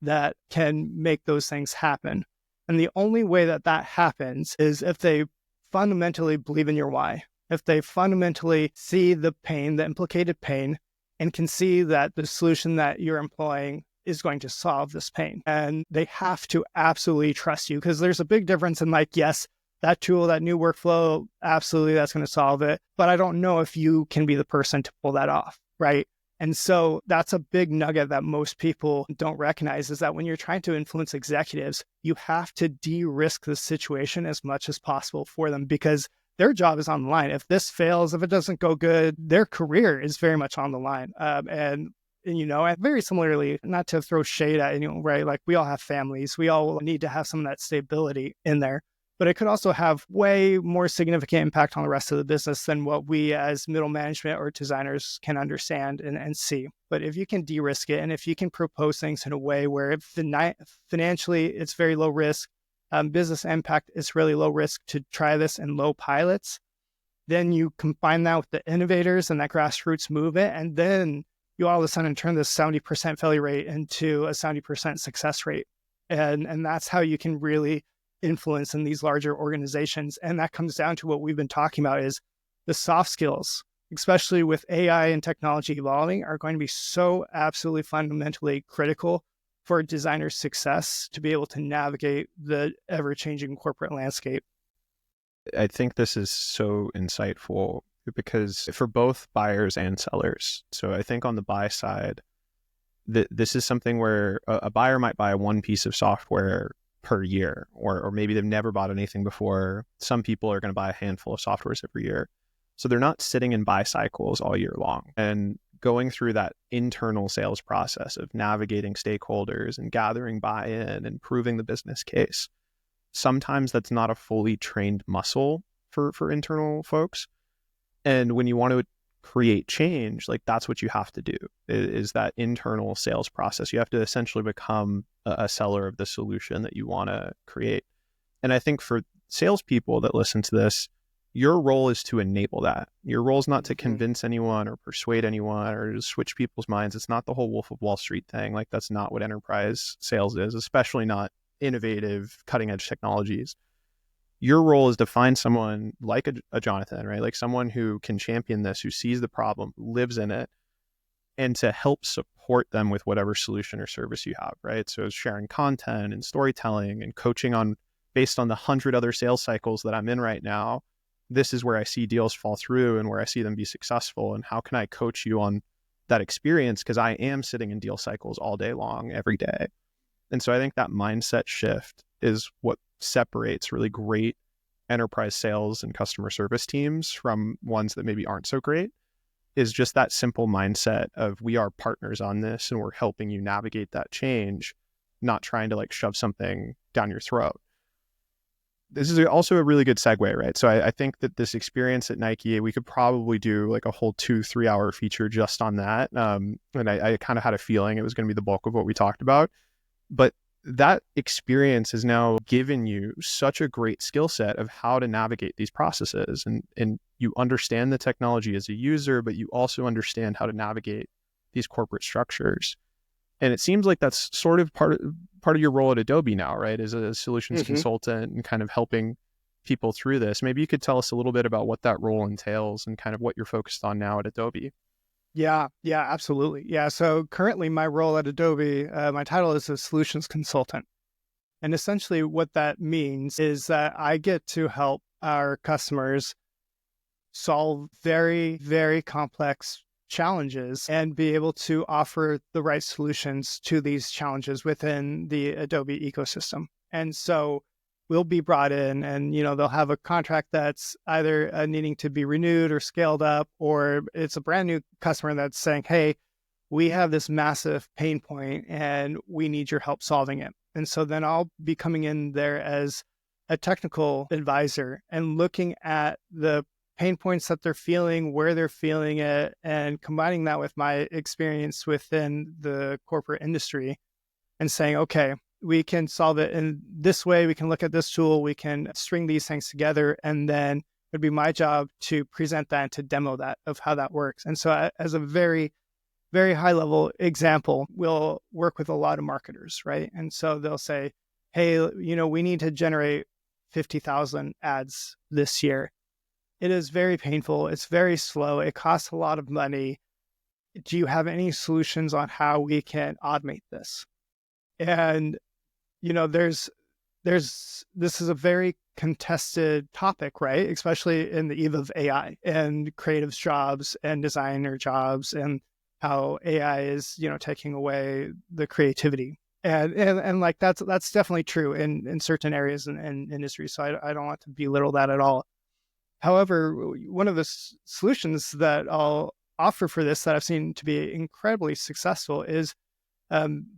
that can make those things happen. And the only way that that happens is if they fundamentally believe in your why, if they fundamentally see the pain, the implicated pain, and can see that the solution that you're employing is going to solve this pain. And they have to absolutely trust you, because there's a big difference in like, yes, that tool, that new workflow, absolutely, that's going to solve it. But I don't know if you can be the person to pull that off, right? And so that's a big nugget that most people don't recognize, is that when you're trying to influence executives, you have to de-risk the situation as much as possible for them, because their job is on the line. If this fails, if it doesn't go good, their career is very much on the line. And very similarly, not to throw shade at anyone, right? Like, we all have families. We all need to have some of that stability in there. But it could also have way more significant impact on the rest of the business than what we as middle management or designers can understand and see. But if you can de-risk it, and if you can propose things in a way where financially it's very low risk, business impact is really low risk to try this in low pilots, then you combine that with the innovators and that grassroots movement, and then you all of a sudden turn this 70% failure rate into a 70% success rate. And that's how you can really influence in these larger organizations. And that comes down to what we've been talking about, is the soft skills, especially with AI and technology evolving, are going to be so absolutely fundamentally critical for a designer's success to be able to navigate the ever-changing corporate landscape. I think this is so insightful, because for both buyers and sellers. So I think on the buy side, this is something where a buyer might buy one piece of software per year, or maybe they've never bought anything before. Some people are going to buy a handful of softwares every year. So they're not sitting in buy cycles all year long and going through that internal sales process of navigating stakeholders and gathering buy-in and proving the business case. Sometimes that's not a fully trained muscle for internal folks. And when you want to create change, like, that's what you have to do, is that internal sales process. You have to essentially become a seller of the solution that you want to create. And I think for salespeople that listen to this, your role is to enable that. Your role is not to convince anyone or persuade anyone or to switch people's minds. It's not the whole Wolf of Wall Street thing. Like, that's not what enterprise sales is, especially not innovative, cutting edge technologies. Your role is to find someone like a Jonathan, right? Like someone who can champion this, who sees the problem, lives in it, and to help support them with whatever solution or service you have, right? So sharing content and storytelling and coaching on based on the 100 other sales cycles that I'm in right now. This is where I see deals fall through and where I see them be successful. And how can I coach you on that experience? Because I am sitting in deal cycles all day long, every day. And so I think that mindset shift is what separates really great enterprise sales and customer service teams from ones that maybe aren't so great, is just that simple mindset of, we are partners on this and we're helping you navigate that change, not trying to like shove something down your throat. This is also a really good segue, right? So I think that this experience at Nike, we could probably do like a whole 2-3 hour feature just on that. And I kind of had a feeling it was going to be the bulk of what we talked about. But that experience has now given you such a great skill set of how to navigate these processes. And you understand the technology as a user, but you also understand how to navigate these corporate structures. And it seems like that's sort of part of your role at Adobe now, right? As a solutions consultant and kind of helping people through this. Maybe you could tell us a little bit about what that role entails and kind of what you're focused on now at Adobe. Yeah, absolutely. Yeah. So currently my role at Adobe, my title is a solutions consultant. And essentially what that means is that I get to help our customers solve very, very complex challenges and be able to offer the right solutions to these challenges within the Adobe ecosystem. And so we'll be brought in and, they'll have a contract that's either needing to be renewed or scaled up, or it's a brand new customer that's saying, hey, we have this massive pain point and we need your help solving it. And so then I'll be coming in there as a technical advisor and looking at the pain points that they're feeling, where they're feeling it, and combining that with my experience within the corporate industry and saying, okay, we can solve it in this way. We can look at this tool. We can string these things together. And then it'd be my job to present that and to demo that of how that works. And so as a very, very high level example, we'll work with a lot of marketers, right? And so they'll say, hey, we need to generate 50,000 ads this year. It is very painful. It's very slow. It costs a lot of money. Do you have any solutions on how we can automate this? And, this is a very contested topic, right? Especially in the eve of AI and creative jobs and designer jobs, and how AI is, taking away the creativity. And like, that's definitely true in certain areas and industries. So I don't want to belittle that at all. However, one of the solutions that I'll offer for this that I've seen to be incredibly successful is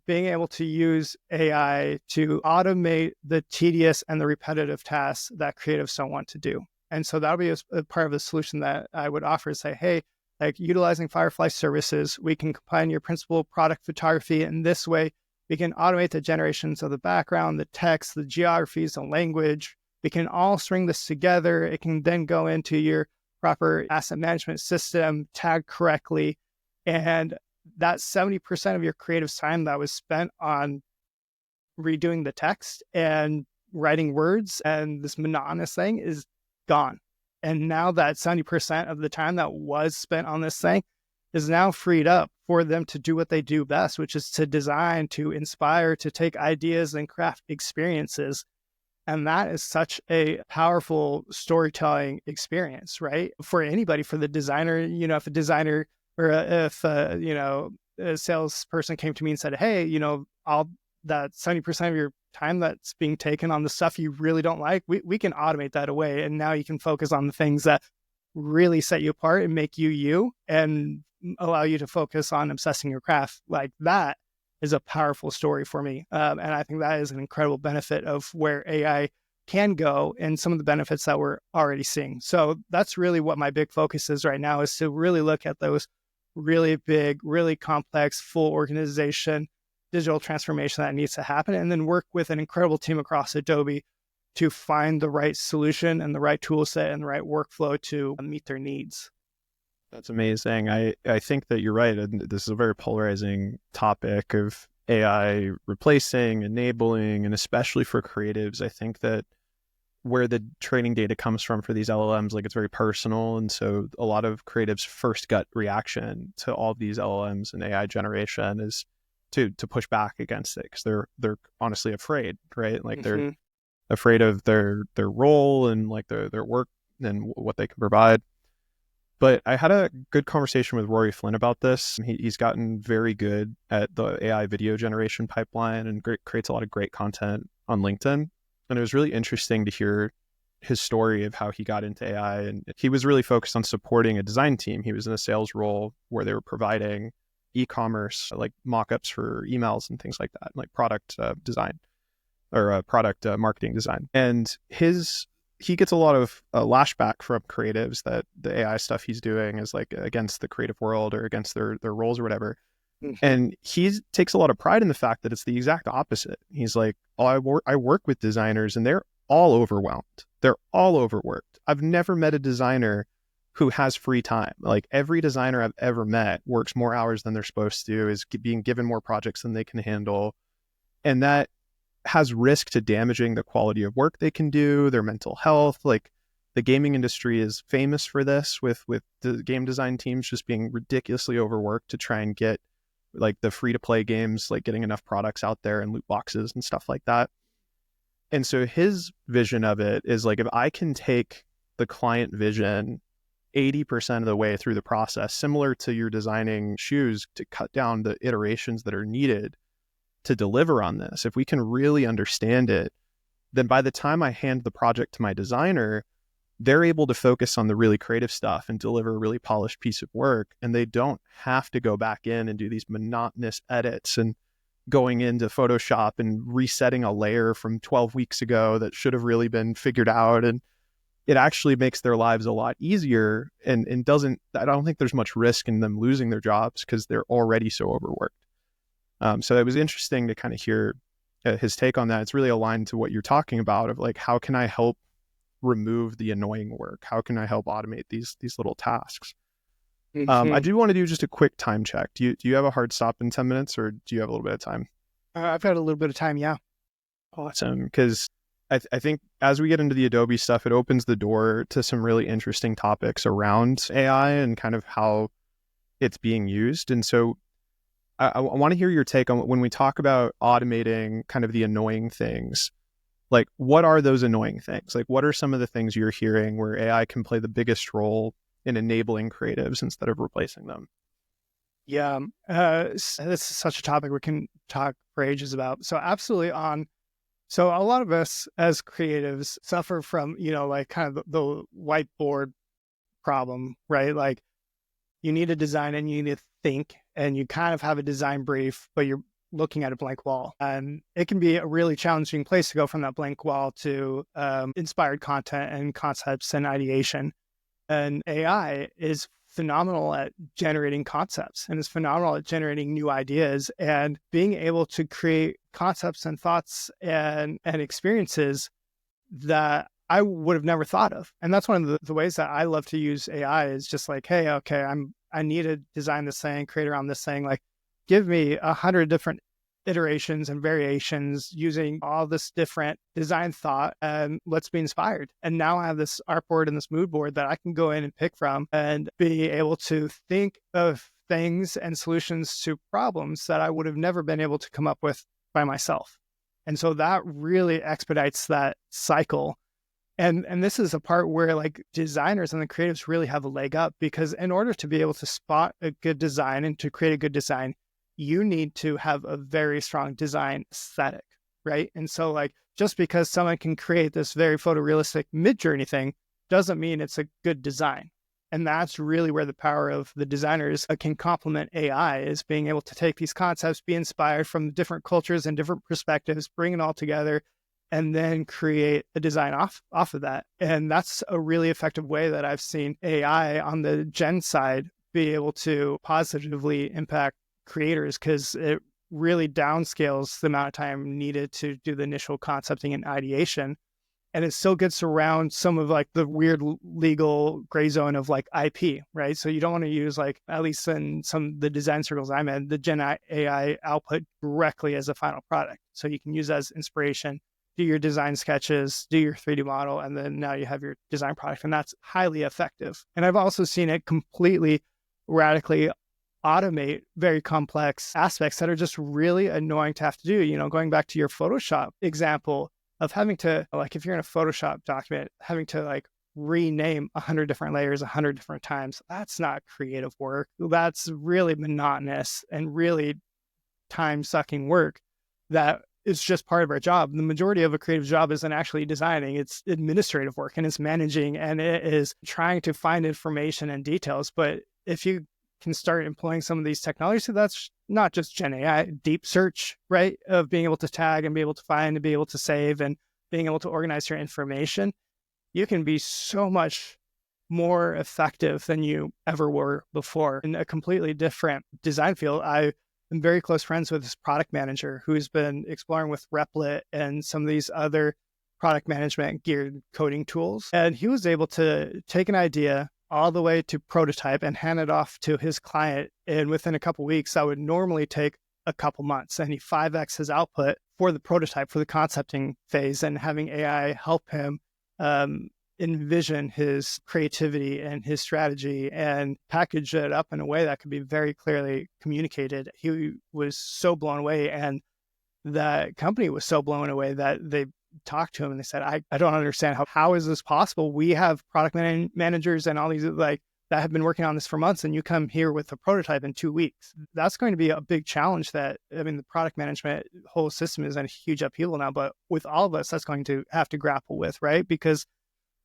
being able to use AI to automate the tedious and the repetitive tasks that creatives don't want to do. And so that'll be a part of the solution that I would offer, is say, hey, like, utilizing Firefly services, we can combine your principal product photography, and this way we can automate the generations of the background, the text, the geographies, the language. We can all string this together. It can then go into your proper asset management system, tagged correctly, and that 70% of your creative time that was spent on redoing the text and writing words and this monotonous thing is gone. And now that 70% of the time that was spent on this thing is now freed up for them to do what they do best, which is to design, to inspire, to take ideas and craft experiences. And that is such a powerful storytelling experience, right? For anybody, for the designer, if a designer or if, a salesperson came to me and said, hey, all that 70% of your time that's being taken on the stuff you really don't like, we can automate that away. And now you can focus on the things that really set you apart and make you, and allow you to focus on obsessing your craft. Like, that is a powerful story for me. And I think that is an incredible benefit of where AI can go and some of the benefits that we're already seeing. So that's really what my big focus is right now, is to really look at those really big, really complex, full organization, digital transformation that needs to happen, and then work with an incredible team across Adobe to find the right solution and the right tool set and the right workflow to meet their needs. That's amazing. I think that you're right. And this is a very polarizing topic of AI replacing, enabling, and especially for creatives. I think that where the training data comes from for these LLMs, like, it's very personal. And so a lot of creatives' first gut reaction to all of these LLMs and AI generation is to push back against it, because they're honestly afraid, right? Like, they're afraid of their role and like their work and what they can provide. But I had a good conversation with Rory Flynn about this. He's gotten very good at the AI video generation pipeline and creates a lot of great content on LinkedIn. And it was really interesting to hear his story of how he got into AI. And he was really focused on supporting a design team. He was in a sales role where they were providing e-commerce, like mock-ups for emails and things like that, like product design or product marketing design. And he gets a lot of lashback from creatives that the AI stuff he's doing is like against the creative world or against their roles or whatever. And he takes a lot of pride in the fact that it's the exact opposite. He's like, I work with designers and they're all overwhelmed. They're all overworked. I've never met a designer who has free time. Like, every designer I've ever met works more hours than they're supposed to, is being given more projects than they can handle. And that has risk to damaging the quality of work they can do, their mental health. Like, the gaming industry is famous for this, with the game design teams just being ridiculously overworked to try and get like the free to play games, like getting enough products out there and loot boxes and stuff like that. And so his vision of it is like, if I can take the client vision 80% of the way through the process, similar to you're designing shoes, to cut down the iterations that are needed to deliver on this, if we can really understand it, then by the time I hand the project to my designer, they're able to focus on the really creative stuff and deliver a really polished piece of work. And they don't have to go back in and do these monotonous edits and going into Photoshop and resetting a layer from 12 weeks ago that should have really been figured out. And it actually makes their lives a lot easier, and I don't think there's much risk in them losing their jobs because they're already so overworked. So it was interesting to kind of hear his take on that. It's really aligned to what you're talking about, of like, how can I help remove the annoying work? How can I help automate these little tasks? Mhm. I do want to do just a quick time check. Do you have a hard stop in 10 minutes, or do you have a little bit of time? I've got a little bit of time. Yeah. Awesome. Because I think as we get into the Adobe stuff, it opens the door to some really interesting topics around AI and kind of how it's being used. And so I want to hear your take on when we talk about automating kind of the annoying things. Like, what are those annoying things? Like, what are some of the things you're hearing where AI can play the biggest role in enabling creatives instead of replacing them? Yeah. This is such a topic we can talk for ages about. So absolutely so a lot of us as creatives suffer from, like kind of the whiteboard problem, right? Like you need a design and you need to think and you kind of have a design brief, but you're looking at a blank wall. And it can be a really challenging place to go from that blank wall to inspired content and concepts and ideation. And AI is phenomenal at generating concepts and is phenomenal at generating new ideas and being able to create concepts and thoughts and experiences that I would have never thought of. And that's one of the ways that I love to use AI is just like, hey, okay, I need to design this thing, create around this thing. Like, give me 100 different iterations and variations using all this different design thought, and let's be inspired. And now I have this artboard and this mood board that I can go in and pick from and be able to think of things and solutions to problems that I would have never been able to come up with by myself. And so that really expedites that cycle. And this is a part where like designers and the creatives really have a leg up, because in order to be able to spot a good design and to create a good design, you need to have a very strong design aesthetic, right? And so like, just because someone can create this very photorealistic mid-journey thing doesn't mean it's a good design. And that's really where the power of the designers can complement AI, is being able to take these concepts, be inspired from different cultures and different perspectives, bring it all together, and then create a design off of that. And that's a really effective way that I've seen AI on the gen side be able to positively impact creators, because it really downscales the amount of time needed to do the initial concepting and ideation. And it still gets around some of like the weird legal gray zone of like IP, right? So you don't want to use, like, at least in some of the design circles I'm in, the Gen AI output directly as a final product. So you can use that as inspiration, do your design sketches, do your 3D model, and then now you have your design product. And that's highly effective. And I've also seen it completely radically automate very complex aspects that are just really annoying to have to do. Going back to your Photoshop example of having to, like, if you're in a Photoshop document, having to like rename 100 different layers 100 different times, that's not creative work. That's really monotonous and really time-sucking work that is just part of our job. The majority of a creative job isn't actually designing, it's administrative work, and it's managing, and it is trying to find information and details. But if you can start employing some of these technologies, so that's not just Gen AI, deep search, right? Of being able to tag and be able to find and be able to save and being able to organize your information, you can be so much more effective than you ever were before in a completely different design field. I am very close friends with this product manager who's been exploring with Replit and some of these other product management geared coding tools. And he was able to take an idea all the way to prototype and hand it off to his client. And within a couple of weeks, that would normally take a couple months. And he 5x his output for the prototype, for the concepting phase, and having AI help him envision his creativity and his strategy and package it up in a way that could be very clearly communicated. He was so blown away, and the company was so blown away that they talked to him and they said, I don't understand how is this possible? We have product managers and all these like that have been working on this for months, and you come here with a prototype in 2 weeks. That's going to be a big challenge. The product management whole system is in a huge upheaval now, but with all of us, that's going to have to grapple with, right? Because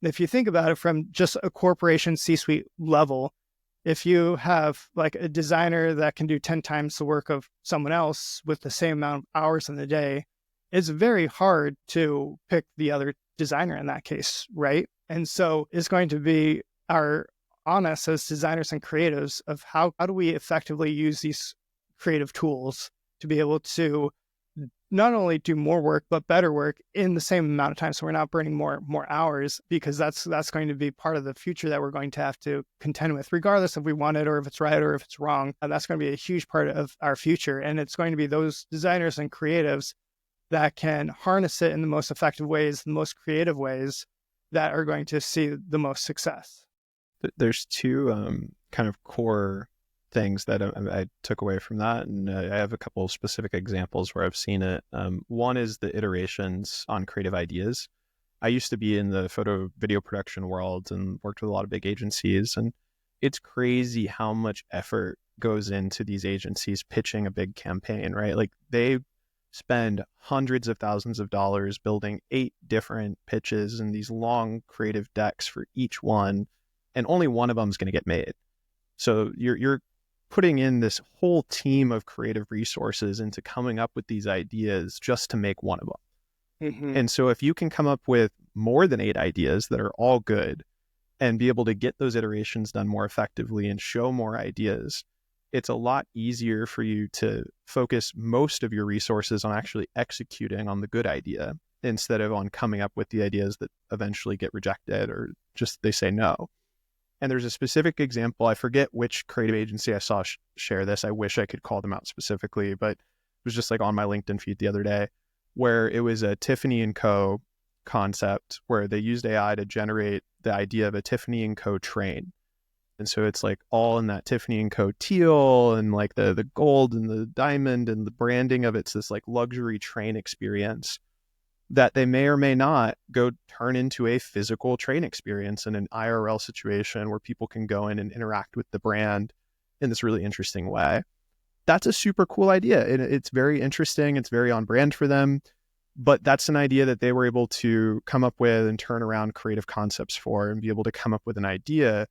if you think about it from just a corporation C-suite level, if you have like a designer that can do 10 times the work of someone else with the same amount of hours in the day, it's very hard to pick the other designer in that case, right? And so it's going to be on us as designers and creatives of how do we effectively use these creative tools to be able to not only do more work, but better work in the same amount of time. So we're not burning more hours, because that's going to be part of the future that we're going to have to contend with, regardless if we want it or if it's right or if it's wrong. That's going to be a huge part of our future. And it's going to be those designers and creatives that can harness it in the most effective ways, the most creative ways, that are going to see the most success. There's two kind of core things that I took away from that, and I have a couple of specific examples where I've seen it. One is the iterations on creative ideas. I used to be in the photo video production world and worked with a lot of big agencies, and it's crazy how much effort goes into these agencies pitching a big campaign, right? Like, they spend hundreds of thousands of dollars building 8 different pitches and these long creative decks for each one, and only one of them is going to get made. So you're putting in this whole team of creative resources into coming up with these ideas just to make one of them. Mm-hmm. And so if you can come up with more than 8 ideas that are all good and be able to get those iterations done more effectively and show more ideas, it's a lot easier for you to focus most of your resources on actually executing on the good idea instead of on coming up with the ideas that eventually get rejected or just they say no. And there's a specific example. I forget which creative agency I saw share this. I wish I could call them out specifically, but it was just like on my LinkedIn feed the other day, where it was a Tiffany & Co. concept where they used AI to generate the idea of a Tiffany & Co. train. And so it's like all in that Tiffany & Co. teal and like the gold and the diamond and the branding of it's this like luxury train experience that they may or may not go turn into a physical train experience in an IRL situation where people can go in and interact with the brand in this really interesting way. That's a super cool idea. It's very interesting. It's very on brand for them, but that's an idea that they were able to come up with and turn around creative concepts for and be able to come up with an idea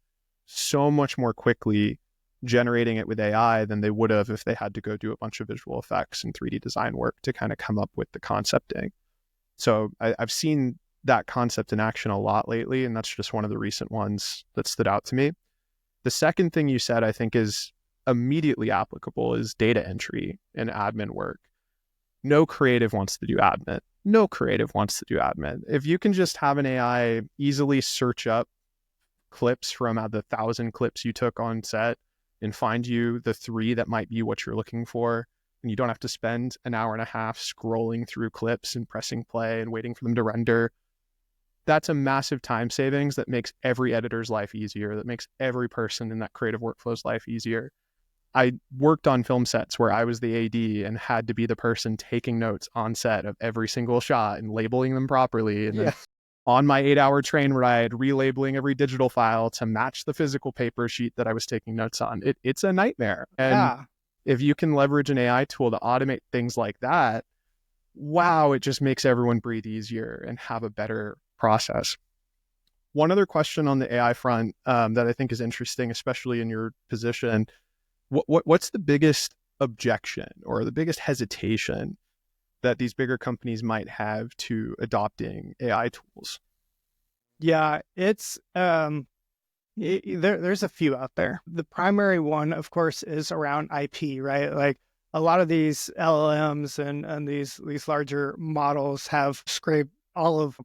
so much more quickly generating it with AI than they would have if they had to go do a bunch of visual effects and 3D design work to kind of come up with the concepting. So I've seen that concept in action a lot lately, and that's just one of the recent ones that stood out to me. The second thing you said, I think, is immediately applicable is data entry and admin work. No creative wants to do admin. No creative wants to do admin. If you can just have an AI easily search up clips from the 1,000 clips you took on set and find you the 3 that might be what you're looking for, and you don't have to spend an hour and a half scrolling through clips and pressing play and waiting for them to render. That's a massive time savings that makes every editor's life easier, that makes every person in that creative workflow's life easier. I worked on film sets where I was the AD and had to be the person taking notes on set of every single shot and labeling them properly. And then on my 8-hour train ride, relabeling every digital file to match the physical paper sheet that I was taking notes on. It's a nightmare. And if you can leverage an AI tool to automate things like that, wow, it just makes everyone breathe easier and have a better process. One other question on the AI front that I think is interesting, especially in your position, what's the biggest objection or the biggest hesitation that these bigger companies might have to adopting AI tools? Yeah, it's there's a few out there. The primary one, of course, is around IP, right? Like a lot of these LLMs and these larger models have scraped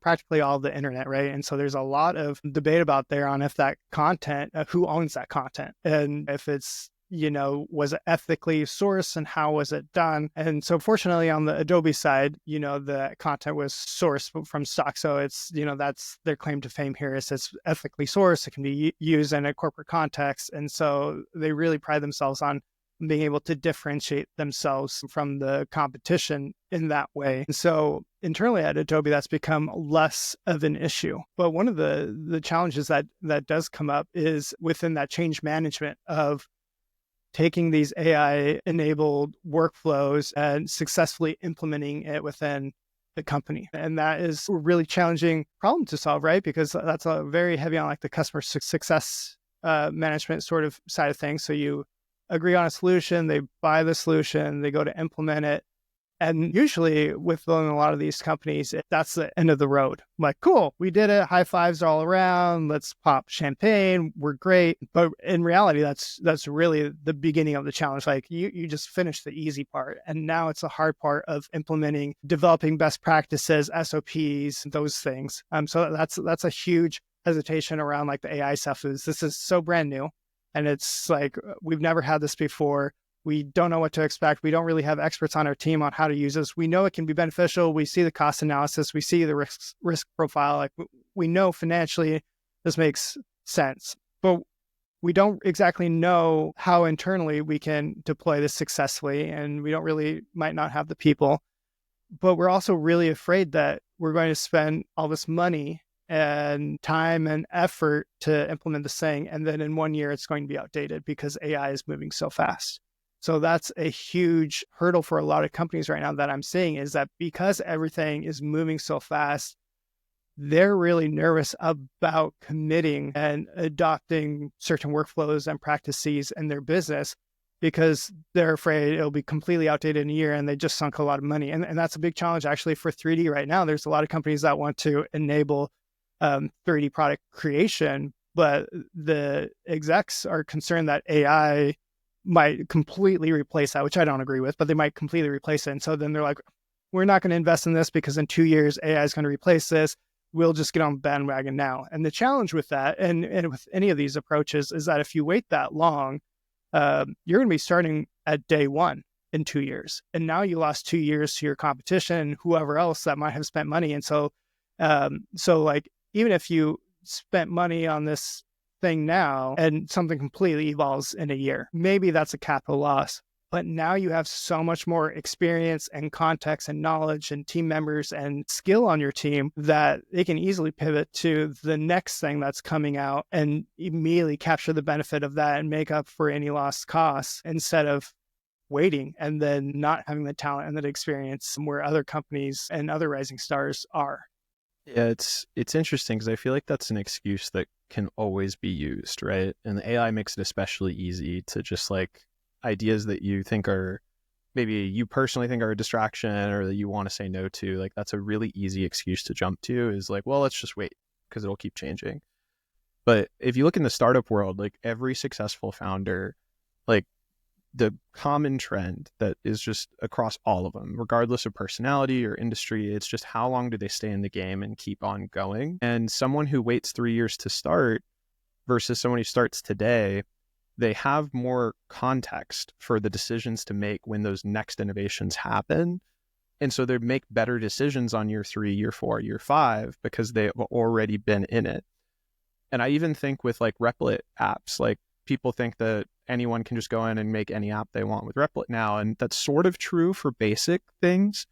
practically all of the internet, right? And so there's a lot of debate about there on if that content, who owns that content, and if it's, was it ethically sourced and how was it done? And so fortunately on the Adobe side, the content was sourced from stock. So it's, that's their claim to fame here is it's ethically sourced. It can be used in a corporate context. And so they really pride themselves on being able to differentiate themselves from the competition in that way. And so internally at Adobe, that's become less of an issue. But one of the challenges that does come up is within that change management of taking these AI-enabled workflows and successfully implementing it within the company. And that is a really challenging problem to solve, right? Because that's a very heavy on like the customer success management sort of side of things. So you agree on a solution, they buy the solution, they go to implement it, And usually within a lot of these companies, that's the end of the road. I'm like, cool, we did it. High fives all around. Let's pop champagne. We're great. But in reality, that's really the beginning of the challenge. Like you just finished the easy part. And now it's the hard part of implementing, developing best practices, SOPs, those things. So that's a huge hesitation around like the AI stuff. This is so brand new. And it's like, we've never had this before. We don't know what to expect. We don't really have experts on our team on how to use this. We know it can be beneficial. We see the cost analysis. We see the risk profile. Like we know financially this makes sense, but we don't exactly know how internally we can deploy this successfully. And we might not have the people, but we're also really afraid that we're going to spend all this money and time and effort to implement this thing. And then in 1 year, it's going to be outdated because AI is moving so fast. So that's a huge hurdle for a lot of companies right now that I'm seeing, is that because everything is moving so fast, they're really nervous about committing and adopting certain workflows and practices in their business because they're afraid it'll be completely outdated in a year and they just sunk a lot of money. And that's a big challenge actually for 3D right now. There's a lot of companies that want to enable 3D product creation, but the execs are concerned that AI might completely replace that, which I don't agree with, but they might completely replace it. And so then they're like, we're not going to invest in this because in 2 years, AI is going to replace this. We'll just get on the bandwagon now. And the challenge with that, and with any of these approaches, is that if you wait that long, you're going to be starting at day one in 2 years. And now you lost 2 years to your competition, whoever else that might have spent money. And so like, even if you spent money on this thing now and something completely evolves in a year, maybe that's a capital loss. But now you have so much more experience and context and knowledge and team members and skill on your team that they can easily pivot to the next thing that's coming out and immediately capture the benefit of that and make up for any lost costs, instead of waiting and then not having the talent and the experience where other companies and other rising stars are. Yeah, it's interesting because I feel like that's an excuse that can always be used, right? And the AI makes it especially easy to just like ideas that you think are, maybe you personally think are a distraction or that you want to say no to. Like that's a really easy excuse to jump to, is like, well, let's just wait because it'll keep changing. But if you look in the startup world, like every successful founder, like the common trend that is just across all of them, regardless of personality or industry, it's just how long do they stay in the game and keep on going? And someone who waits 3 years to start versus someone who starts today, they have more context for the decisions to make when those next innovations happen. And so they make better decisions on year 3, year 4, year 5, because they've already been in it. And I even think with like Replit apps, like people think that anyone can just go in and make any app they want with Replit now. And that's sort of true for basic things.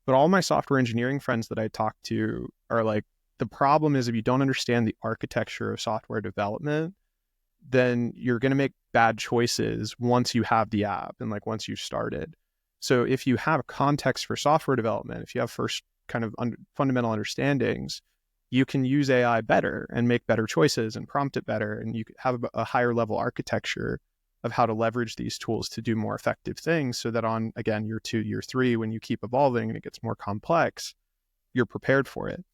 But all my software engineering friends that I talk to are like, the problem is if you don't understand the architecture of software development, then you're going to make bad choices once you have the app and like once you've started. So if you have context for software development, if you have first kind of fundamental understandings, you can use AI better and make better choices and prompt it better. And you have a higher level architecture of how to leverage these tools to do more effective things, so that on, again, year 2, year 3, when you keep evolving and it gets more complex, you're prepared for it.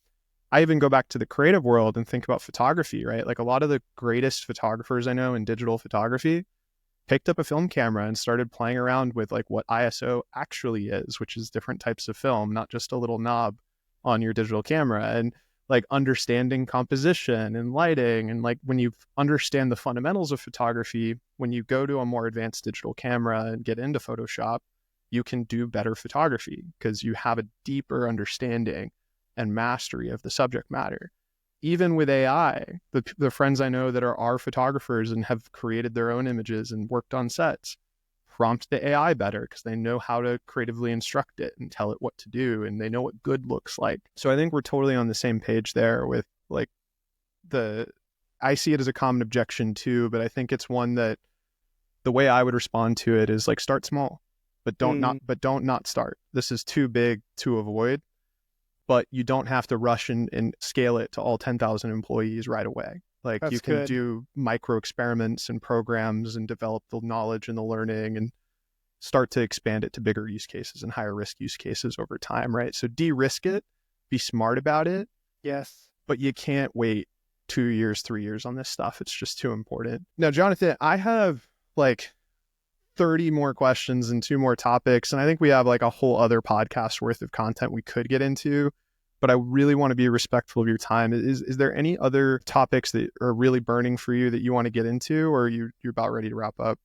I even go back to the creative world and think about photography, right? Like a lot of the greatest photographers I know in digital photography picked up a film camera and started playing around with like what ISO actually is, which is different types of film, not just a little knob on your digital camera. And like understanding composition and lighting. And like when you understand the fundamentals of photography, when you go to a more advanced digital camera and get into Photoshop, you can do better photography because you have a deeper understanding and mastery of the subject matter. Even with AI, the friends I know that are photographers and have created their own images and worked on sets, prompt the AI better because they know how to creatively instruct it and tell it what to do, and they know what good looks like. So I think we're totally on the same page there with like I see it as a common objection too, but I think it's one that the way I would respond to it is like, start small, but don't not start. This is too big to avoid, but you don't have to rush and scale it to all 10,000 employees right away. Like That's you can good. do micro experiments and programs and develop the knowledge and the learning and start to expand it to bigger use cases and higher risk use cases over time, right? So de-risk it, be smart about it, Yes. but you can't wait 2 years, 3 years on this stuff. It's just too important. Now, Jonathan, I have like 30 more questions and 2 more topics. And I think we have like a whole other podcast worth of content we could get into, but I really want to be respectful of your time. Is there any other topics that are really burning for you that you want to get into, or you're about ready to wrap up?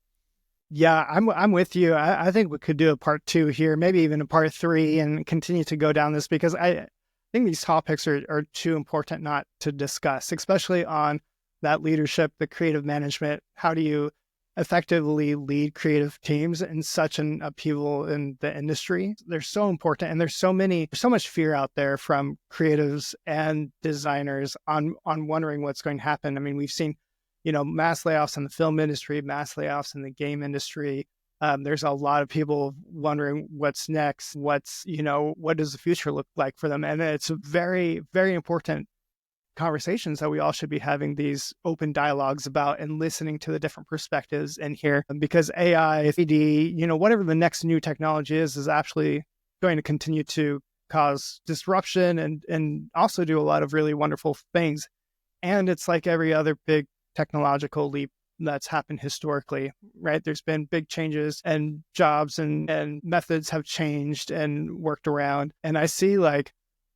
Yeah, I'm with you. I think we could do a part 2 here, maybe even a part 3, and continue to go down this, because I think these topics are too important not to discuss, especially on that leadership, the creative management. How do you effectively lead creative teams in such an upheaval in the industry? They're so important, and there's so much fear out there from creatives and designers on wondering what's going to happen. I mean, we've seen, mass layoffs in the film industry, mass layoffs in the game industry. There's a lot of people wondering what's next, what does the future look like for them? And it's very, very important conversations that we all should be having these open dialogues about, and listening to the different perspectives in here, because AI, 3D, whatever the next new technology is actually going to continue to cause disruption and also do a lot of really wonderful things. And it's like every other big technological leap that's happened historically, right? There's been big changes, and jobs and methods have changed and worked around. And I see like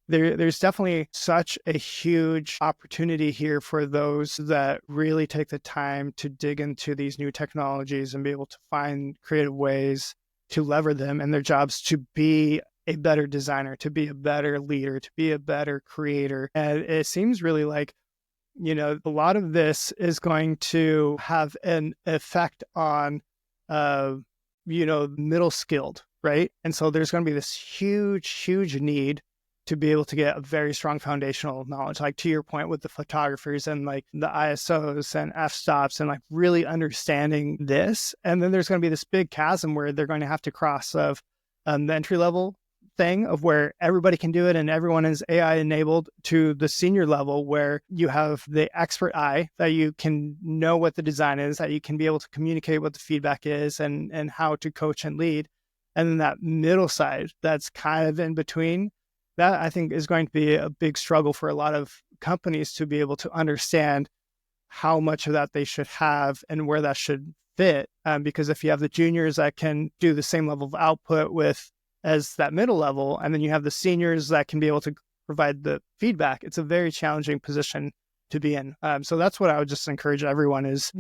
there's definitely such a huge opportunity here for those that really take the time to dig into these new technologies and be able to find creative ways to lever them in their jobs, to be a better designer, to be a better leader, to be a better creator. And it seems really like, a lot of this is going to have an effect on, middle skilled, right? And so there's going to be this huge, huge need to be able to get a very strong foundational knowledge, like to your point with the photographers and like the ISOs and f-stops, and like really understanding this. And then there's going to be this big chasm where they're going to have to cross of the entry level thing of where everybody can do it and everyone is AI enabled, to the senior level where you have the expert eye, that you can know what the design is, that you can be able to communicate what the feedback is and how to coach and lead. And then that middle side that's kind of in between, that I think is going to be a big struggle for a lot of companies to be able to understand how much of that they should have and where that should fit. Because if you have the juniors that can do the same level of output as that middle level, and then you have the seniors that can be able to provide the feedback, it's a very challenging position to be in. So that's what I would just encourage everyone is,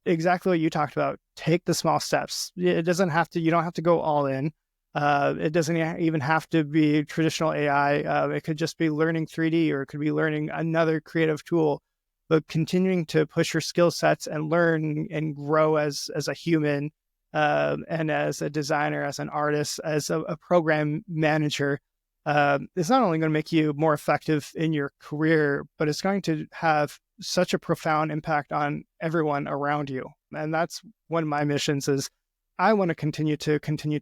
exactly what you talked about. Take the small steps. You don't have to go all in. It doesn't even have to be traditional AI. It could just be learning 3D, or it could be learning another creative tool, but continuing to push your skill sets and learn and grow as a human, and as a designer, as an artist, as a program manager. It's not only going to make you more effective in your career, but it's going to have such a profound impact on everyone around you. And that's one of my missions is I want to continue to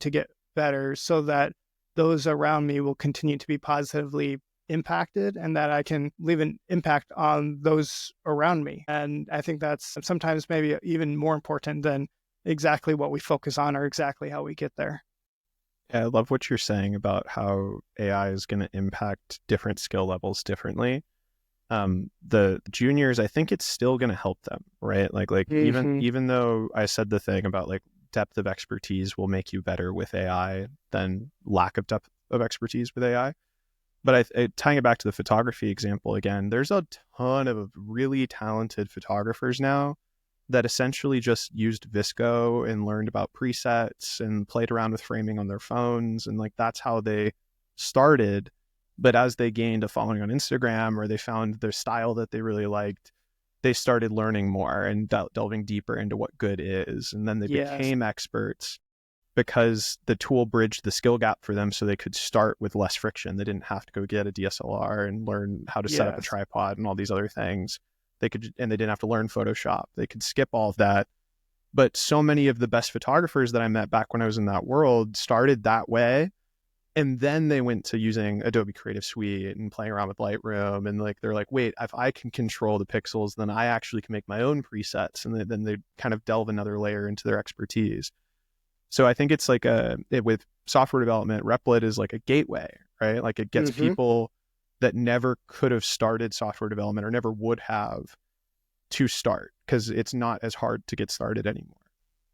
get better so that those around me will continue to be positively impacted, and that I can leave an impact on those around me. And I think that's sometimes maybe even more important than exactly what we focus on or exactly how we get there. Yeah, I love what you're saying about how AI is going to impact different skill levels differently. The juniors, I think it's still going to help them, right? Like even though I said the thing about like depth of expertise will make you better with AI than lack of depth of expertise with AI. But tying it back to the photography example again, there's a ton of really talented photographers now that essentially just used Visco and learned about presets and played around with framing on their phones. And like, that's how they started. But as they gained a following on Instagram, or they found their style that they really liked, they started learning more and delving deeper into what good is. And then they became experts because the tool bridged the skill gap for them, so they could start with less friction. They didn't have to go get a DSLR and learn how to set up a tripod and all these other things. They didn't have to learn Photoshop. They could skip all of that. But so many of the best photographers that I met back when I was in that world started that way. And then they went to using Adobe Creative Suite and playing around with Lightroom. And like, they're like, wait, if I can control the pixels, then I actually can make my own presets. And then they kind of delve another layer into their expertise. So I think it's like with software development, Replit is like a gateway, right? Like it gets people that never could have started software development or never would have to start, because it's not as hard to get started anymore.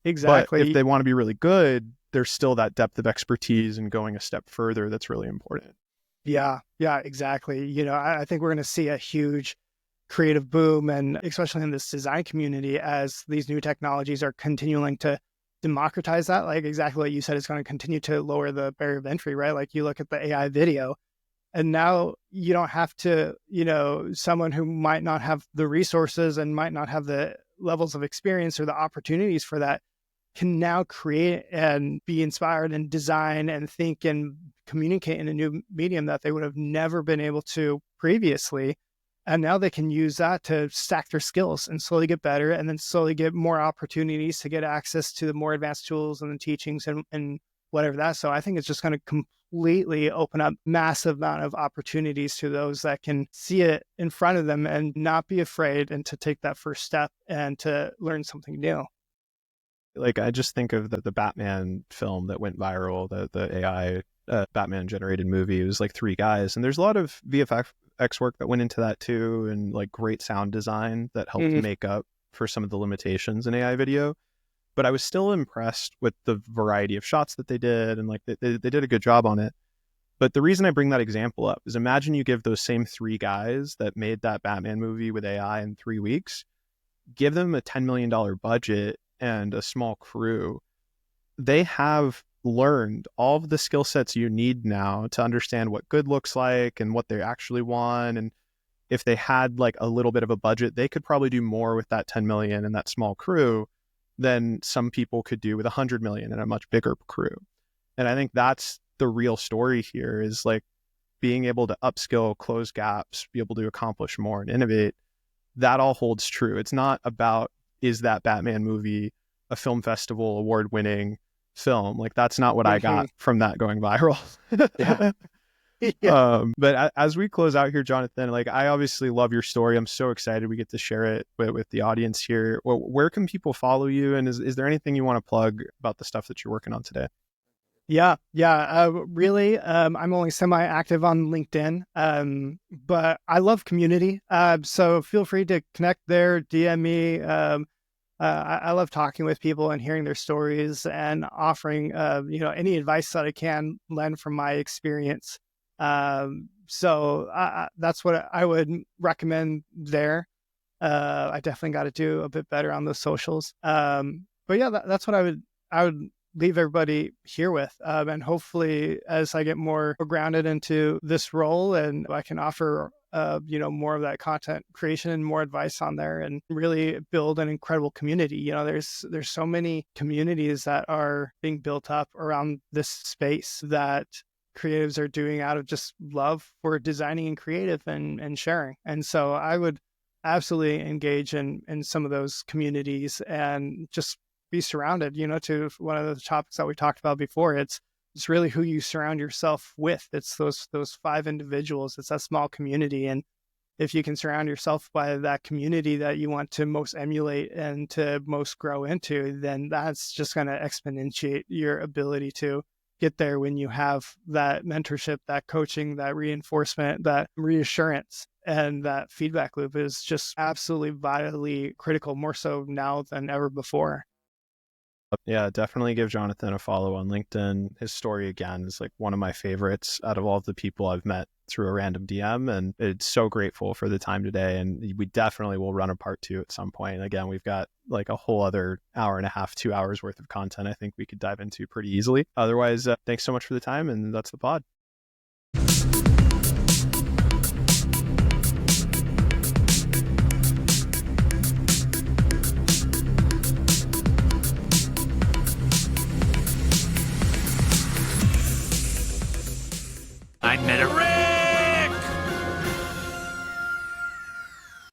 Exactly. But if they want to be really good, there's still that depth of expertise and going a step further that's really important. Yeah, exactly. You know, I think we're going to see a huge creative boom, and especially in this design community, as these new technologies are continuing to democratize that. Like exactly what you said, it's going to continue to lower the barrier of entry, right? Like you look at the AI video, and now you don't have to, you know, someone who might not have the resources and might not have the levels of experience or the opportunities for that can now create and be inspired and design and think and communicate in a new medium that they would have never been able to previously. And now they can use that to stack their skills and slowly get better, and then slowly get more opportunities to get access to the more advanced tools and the teachings and whatever that. So I think it's just going to completely open up massive amount of opportunities to those that can see it in front of them and not be afraid, and to take that first step and to learn something new. Like I just think of the Batman film that went viral, the AI Batman generated movie. It was like 3 guys, and there's a lot of VFX work that went into that too, and like great sound design that helped make up for some of the limitations in AI video. But I was still impressed with the variety of shots that they did, and like they did a good job on it. But the reason I bring that example up is, imagine you give those same 3 guys that made that Batman movie with AI in 3 weeks, give them a $10 million budget and a small crew. They have learned all of the skill sets you need now to understand what good looks like and what they actually want. And if they had like a little bit of a budget, they could probably do more with that 10 million and that small crew than some people could do with 100 million and a much bigger crew. And I think that's the real story here, is like being able to upskill, close gaps, be able to accomplish more and innovate. That all holds true. It's not about, is that Batman movie a film festival award-winning film? Like that's not what I got from that going viral. But as we close out here, Jonathan, like I obviously love your story. I'm so excited we get to share it with the audience here. Where can people follow you? And is there anything you want to plug about the stuff that you're working on today? Really, I'm only semi-active on LinkedIn, but I love community. So feel free to connect there, DM me. I love talking with people and hearing their stories and offering, any advice that I can lend from my experience. So that's what I would recommend there. I definitely got to do a bit better on the socials. But yeah, that's what I would leave everybody here with. And hopefully as I get more grounded into this role and I can offer, more of that content creation and more advice on there and really build an incredible community. You know, there's so many communities that are being built up around this space that creatives are doing out of just love for designing and creative and sharing. And so I would absolutely engage in some of those communities and just be surrounded, to one of the topics that we talked about before. It's really who you surround yourself with. It's those 5 individuals. It's that small community. And if you can surround yourself by that community that you want to most emulate and to most grow into, then that's just going to exponentiate your ability to get there when you have that mentorship, that coaching, that reinforcement, that reassurance. And that feedback loop is just absolutely vitally critical, more so now than ever before. Yeah, definitely give Jonathan a follow on LinkedIn. His story, again, is like one of my favorites out of all of the people I've met through a random DM. And it's so grateful for the time today. And we definitely will run a part 2 at some point. Again, we've got like a whole other hour and a half, 2 hours worth of content I think we could dive into pretty easily. Otherwise, thanks so much for the time. And that's the pod. I met a